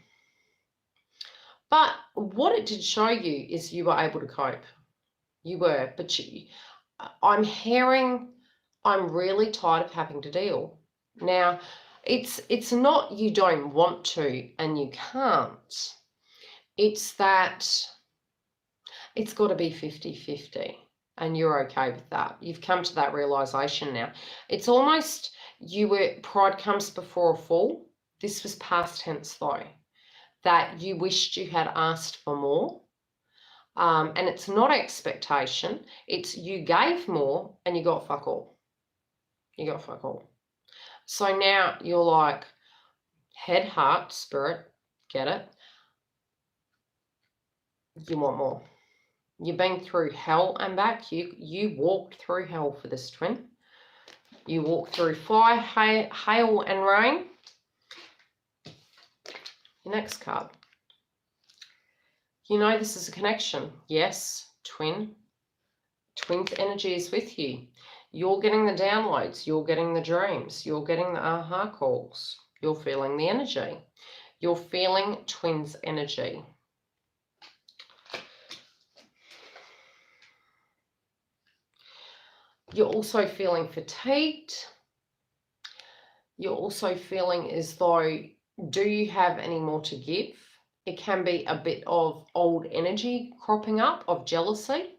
But what it did show you is you were able to cope. You were, but I'm hearing, I'm really tired of having to deal. Now, it's not you don't want to and you can't. It's that it's got to be 50-50 and you're okay with that. You've come to that realization now. It's almost pride comes before a fall. This was past tense though, that you wished you had asked for more. And it's not expectation. It's you gave more and you got fuck all. You got fuck all. So now you're like, head, heart, spirit, get it? You want more. You've been through hell and back. You walked through hell for this twin. You walked through fire, hail and rain. Your next card. You know this is a connection. Yes, twin. Twin's energy is with you. You're getting the downloads. You're getting the dreams. You're getting the aha calls. You're feeling the energy. You're feeling twin's energy. You're also feeling fatigued. You're also feeling as though, do you have any more to give? It can be a bit of old energy cropping up of jealousy.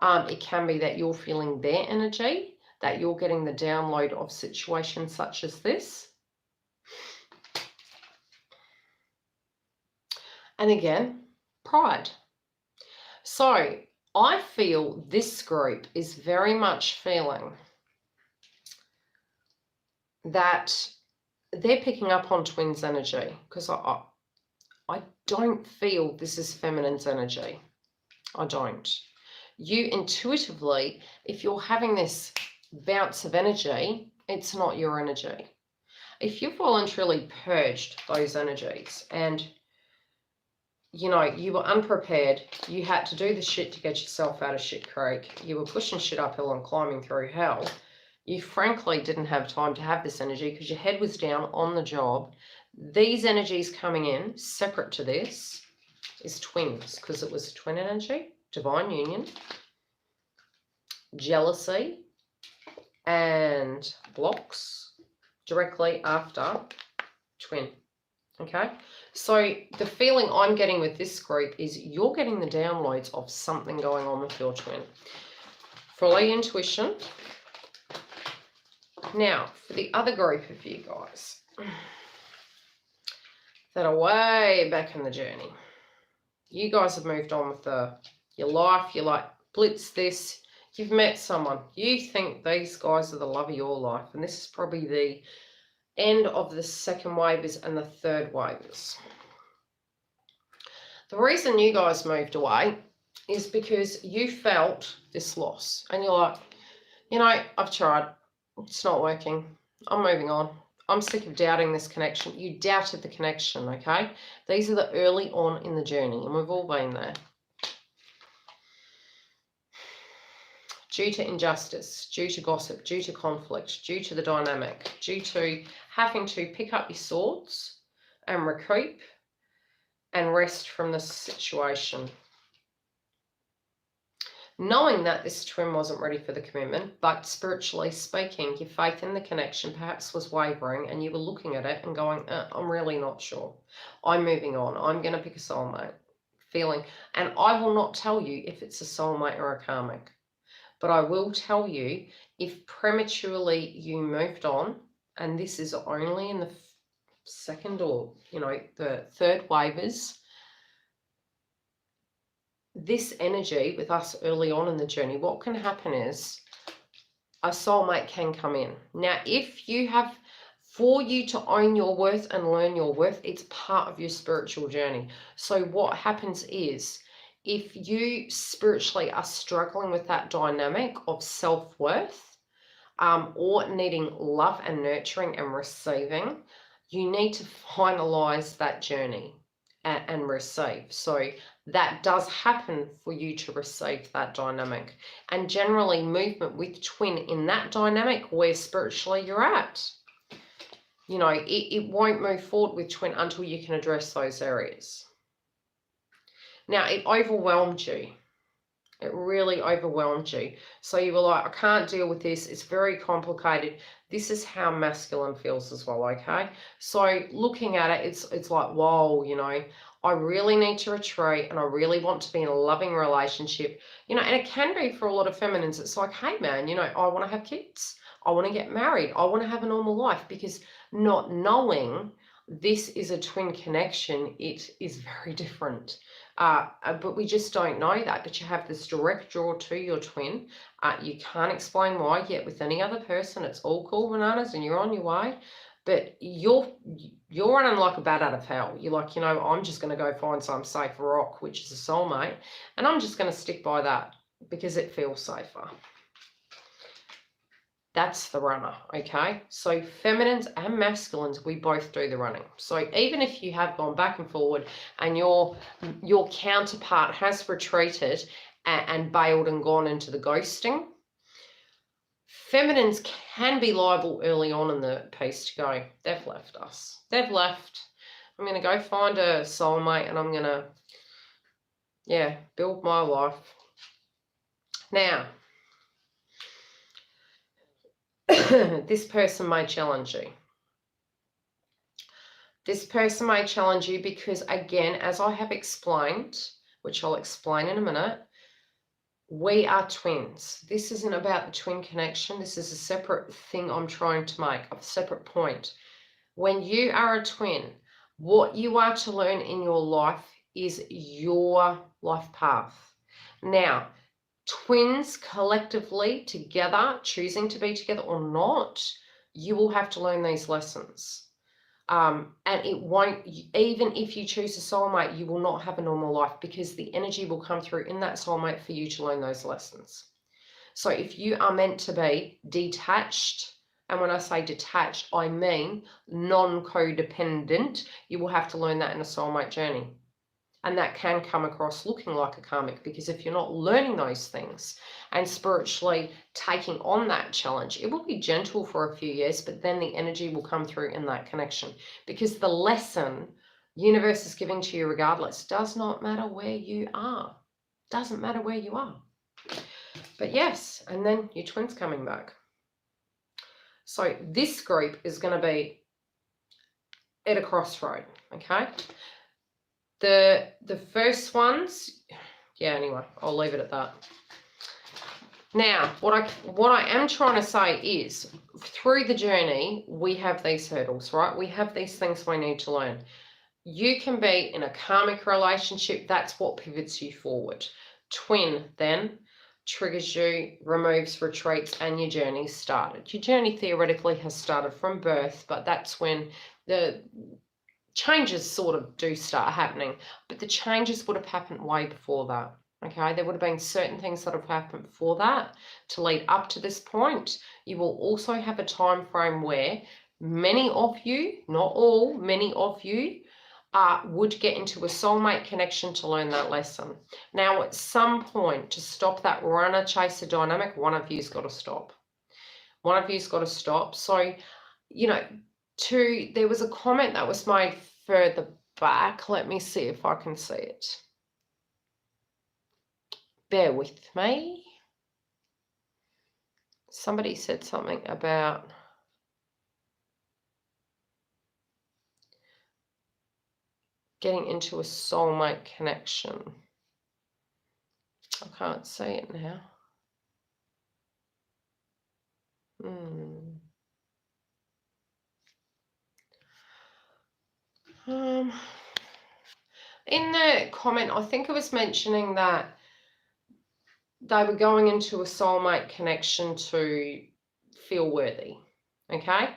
It can be that you're feeling their energy, that you're getting the download of situations such as this. And again, pride. So I feel this group is very much feeling that they're picking up on twins' energy, because I don't feel this is feminine's energy. I don't. You intuitively, if you're having this bounce of energy, it's not your energy. If you've voluntarily purged those energies and you were unprepared, you had to do the shit to get yourself out of shit creek, you were pushing shit uphill and climbing through hell, you frankly didn't have time to have this energy because your head was down on the job. These energies coming in separate to this is twins, because it was a twin energy, divine union, jealousy, and blocks directly after twin. Okay, so the feeling I'm getting with this group is you're getting the downloads of something going on with your twin. Follow your intuition. Now, for the other group of you guys that are way back in the journey, you guys have moved on with your life. You're like, blitz this. You've met someone. You think these guys are the love of your life. And this is probably the end of the second wavers and the third wavers. The reason you guys moved away is because you felt this loss. And you're like, you know, I've tried. It's not working. I'm moving on. I'm sick of doubting this connection. You doubted the connection, okay? These are the early on in the journey, and we've all been there. Due to injustice, due to gossip, due to conflict, due to the dynamic, due to having to pick up your swords and recoup and rest from the situation. Knowing that this twin wasn't ready for the commitment, but spiritually speaking, your faith in the connection perhaps was wavering, and you were looking at it and going, I'm really not sure. I'm moving on. I'm going to pick a soulmate. Feeling, and I will not tell you if it's a soulmate or a karmic, but I will tell you if prematurely you moved on, and this is only in the second or, the third wavers, this energy with us early on in the journey, what can happen is a soulmate can come in. Now, if you have, for you to own your worth and learn your worth, it's part of your spiritual journey. So what happens is, if you spiritually are struggling with that dynamic of self-worth, or needing love and nurturing and receiving, you need to finalize that journey and receive. So that does happen for you to receive that dynamic. And generally movement with twin in that dynamic where spiritually you're at, it won't move forward with twin until you can address those areas. Now, it overwhelmed you. It really overwhelmed you. So you were like, I can't deal with this. It's very complicated. This is how masculine feels as well, okay? So looking at it, it's like, whoa, I really need to retreat, and I really want to be in a loving relationship, and it can be for a lot of feminines. It's like, hey man, I want to have kids. I want to get married. I want to have a normal life, because not knowing this is a twin connection, it is very different. But we just don't know that. But you have this direct draw to your twin. You can't explain why yet with any other person. It's all cool bananas and you're on your way. But you're running like a bat out of hell. You're like, I'm just going to go find some safe rock, which is a soulmate, and I'm just going to stick by that because it feels safer. That's the runner, okay? So feminines and masculines, we both do the running. So even if you have gone back and forward and your counterpart has retreated and bailed and gone into the ghosting, feminines can be liable early on in the piece to go, they've left us. They've left. I'm going to go find a soulmate, and I'm going to, build my life. Now, this person may challenge you. This person may challenge you because, again, as I have explained, which I'll explain in a minute, we are twins. This isn't about the twin connection. This is a separate thing I'm trying to make, a separate point. When you are a twin, what you are to learn in your life is your life path. Now, twins collectively together, choosing to be together or not, you will have to learn these lessons. And it won't, even if you choose a soulmate, you will not have a normal life, because the energy will come through in that soulmate for you to learn those lessons. So if you are meant to be detached, and when I say detached, I mean non-codependent, you will have to learn that in a soulmate journey. And that can come across looking like a karmic, because if you're not learning those things and spiritually taking on that challenge, it will be gentle for a few years, but then the energy will come through in that connection, because the lesson Universe is giving to you regardless. Does not matter where you are. Doesn't matter where you are. But yes, and then your twin's coming back. So this group is going to be at a crossroad, okay? The first ones, yeah, anyway, I'll leave it at that. Now, what I am trying to say is, through the journey, we have these hurdles, right? We have these things we need to learn. You can be in a karmic relationship. That's what pivots you forward. Twin then triggers you, removes, retreats, and your journey started. Your journey theoretically has started from birth, but that's when the changes sort of do start happening. But the changes would have happened way before that. Okay, there would have been certain things that have happened before that to lead up to this point. You will also have a time frame where many of you, not all, many of you would get into a soulmate connection to learn that lesson. Now, at some point, to stop that runner-chaser dynamic, one of you's got to stop. One of you's got to stop. So, you know, there was a comment that was made further back. Let me see if I can see it. Bear with me. Somebody said something about getting into a soulmate connection. I can't see it now. In the comment, I think it was mentioning that they were going into a soulmate connection to feel worthy, okay?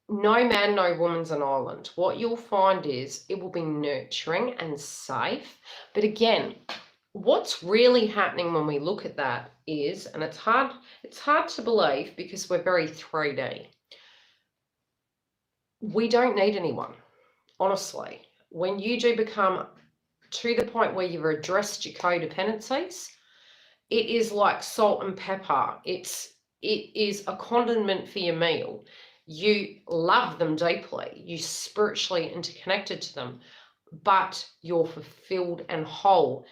No man, no woman's an island. What you'll find is it will be nurturing and safe. But again, what's really happening when we look at that is, and it's hard to believe because we're very 3D. We don't need anyone, honestly. When you do become to the point where you've addressed your codependencies, it is like salt and pepper. It is a condiment for your meal. You love them deeply. You're spiritually interconnected to them, but you're fulfilled and whole.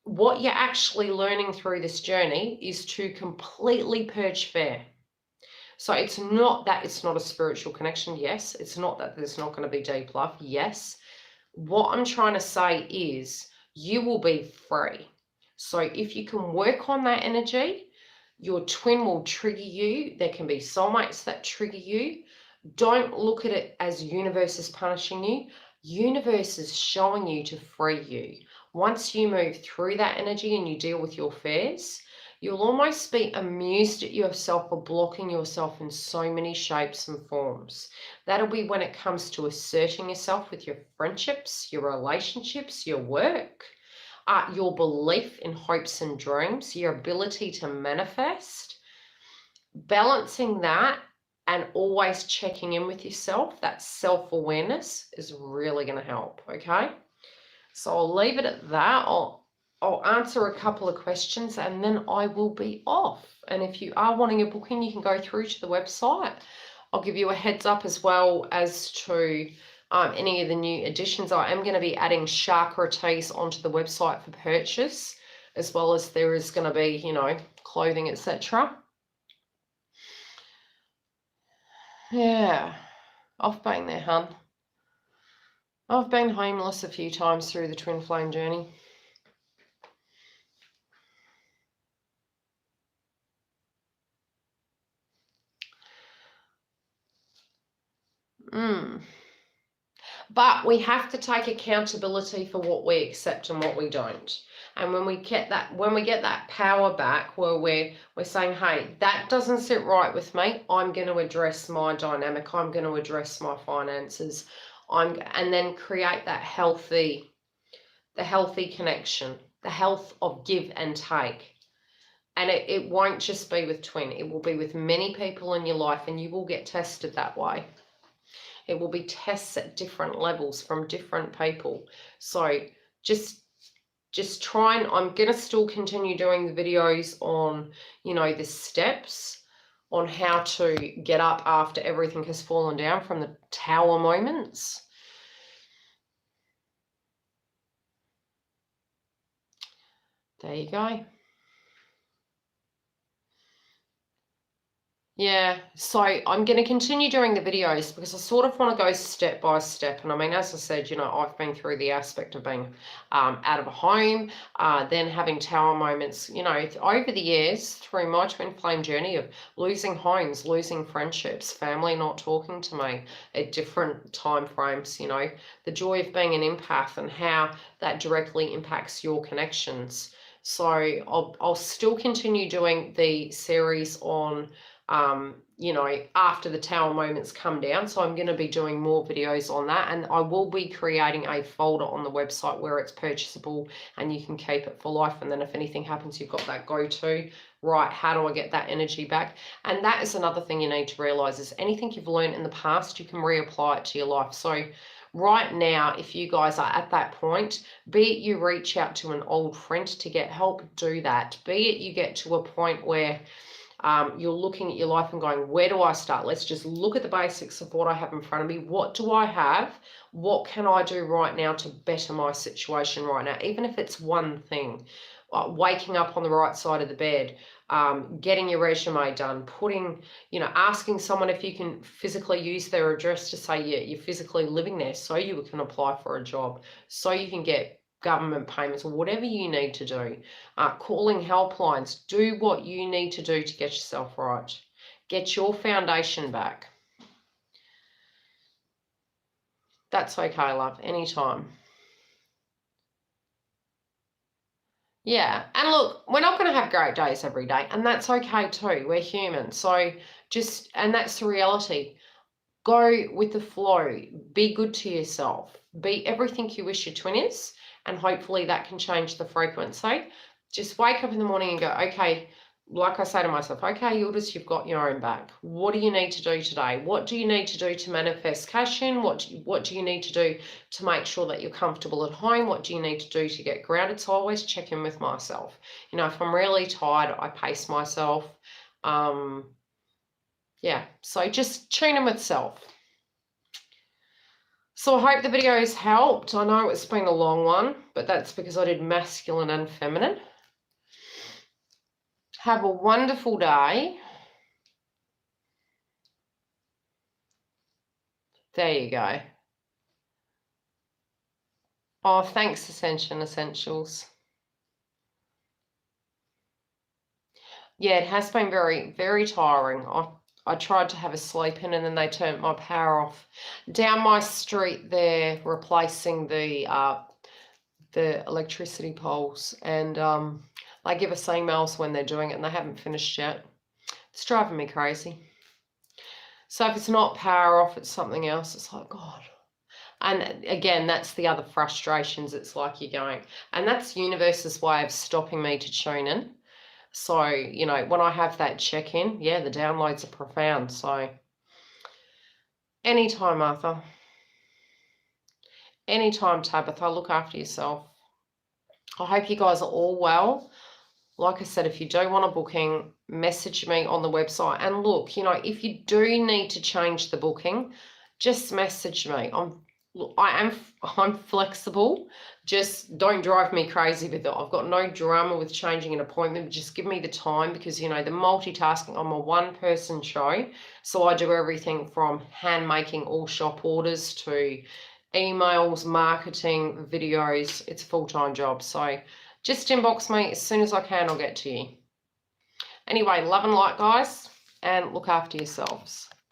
What you're actually learning through this journey is to completely purge fear. So it's not that it's not a spiritual connection. Yes. It's not that there's not going to be deep love. Yes. What I'm trying to say is you will be free. So if you can work on that energy, your twin will trigger you. There can be soulmates that trigger you. Don't look at it as universe is punishing you. Universe is showing you to free you. Once you move through that energy and you deal with your fears, you'll almost be amused at yourself for blocking yourself in so many shapes and forms. That'll be when it comes to asserting yourself with your friendships, your relationships, your work, your belief in hopes and dreams, your ability to manifest. Balancing that and always checking in with yourself, that self-awareness is really going to help, okay? So I'll leave it at that. I'll answer a couple of questions and then I will be off. And if you are wanting a booking, you can go through to the website. I'll give you a heads up as well as to any of the new additions. I am going to be adding chakra teas onto the website for purchase, as well as there is going to be, you know, clothing, etc. Yeah, I've been there, hun. I've been homeless a few times through the twin flame journey. But we have to take accountability for what we accept and what we don't. And when we get that power back where we're saying, hey, that doesn't sit right with me, I'm going to address my dynamic, I'm going to address my finances, and then create that healthy connection, the health of give and take. And it won't just be with twin, it will be with many people in your life, and you will get tested that way. It will be tests at different levels from different people. So just try, and I'm going to still continue doing the videos on, you know, the steps on how to get up after everything has fallen down from the tower moments. There you go. Yeah, so I'm going to continue doing the videos because I sort of want to go step by step. And I mean, as I said, you know, I've been through the aspect of being out of a home, then having tower moments, you know, over the years through my twin flame journey of losing homes, losing friendships, family not talking to me at different time frames, you know, the joy of being an empath and how that directly impacts your connections. So I'll still continue doing the series on you know, after the tower moments come down. So I'm going to be doing more videos on that, and I will be creating a folder on the website where it's purchasable and you can keep it for life. And then if anything happens, you've got that go-to, right, how do I get that energy back? And that is another thing you need to realize is anything you've learned in the past, you can reapply it to your life. So right now, if you guys are at that point, be it you reach out to an old friend to get help, do that. Be it you get to a point where you're looking at your life and going, where do I start? Let's just look at the basics of what I have in front of me. What do I have? What can I do right now to better my situation right now? Even if it's one thing, waking up on the right side of the bed, getting your resume done, putting, you know, asking someone if you can physically use their address to say, yeah, you're physically living there so you can apply for a job, so you can get government payments or whatever you need to do. Calling helplines, do what you need to do to get yourself right. Get your foundation back. That's okay, love, anytime. Yeah, and look, we're not going to have great days every day, and that's okay too. We're human. So and that's the reality. Go with the flow. Be good to yourself. Be everything you wish your twin is, and hopefully that can change the frequency. Just wake up in the morning and go, okay, like I say to myself, okay, Yildiz, you've got your own back. What do you need to do today? What do you need to do to manifest cash in? What do you need to do to make sure that you're comfortable at home? What do you need to do to get grounded? So I always check in with myself. You know, if I'm really tired, I pace myself. Yeah, so just tune in with self. So I hope the video has helped. I know it's been a long one, but that's because I did masculine and feminine. Have a wonderful day. There you go. Oh, thanks, Ascension Essentials. Yeah, it has been very, very tiring. I tried to have a sleep in and then they turned my power off. Down my street, they're replacing the electricity poles, and they give us emails when they're doing it and they haven't finished yet. It's driving me crazy. So if it's not power off, it's something else. It's like, God. And again, that's the other frustrations. It's like you're going, and that's universe's way of stopping me to tune in. So, you know, when I have that check-in, yeah, the downloads are profound. So anytime, Arthur. Anytime, Tabitha. Look after yourself. I hope you guys are all well. Like I said, if you do want a booking, message me on the website. And look, you know, if you do need to change the booking, just message me. I'm flexible. Just don't drive me crazy with it. I've got no drama with changing an appointment. Just give me the time, because, you know, the multitasking, I'm a one-person show. So I do everything from hand making all shop orders to emails, marketing, videos. It's a full-time job. So just inbox me as soon as I can. I'll get to you. Anyway, love and light, guys, and look after yourselves.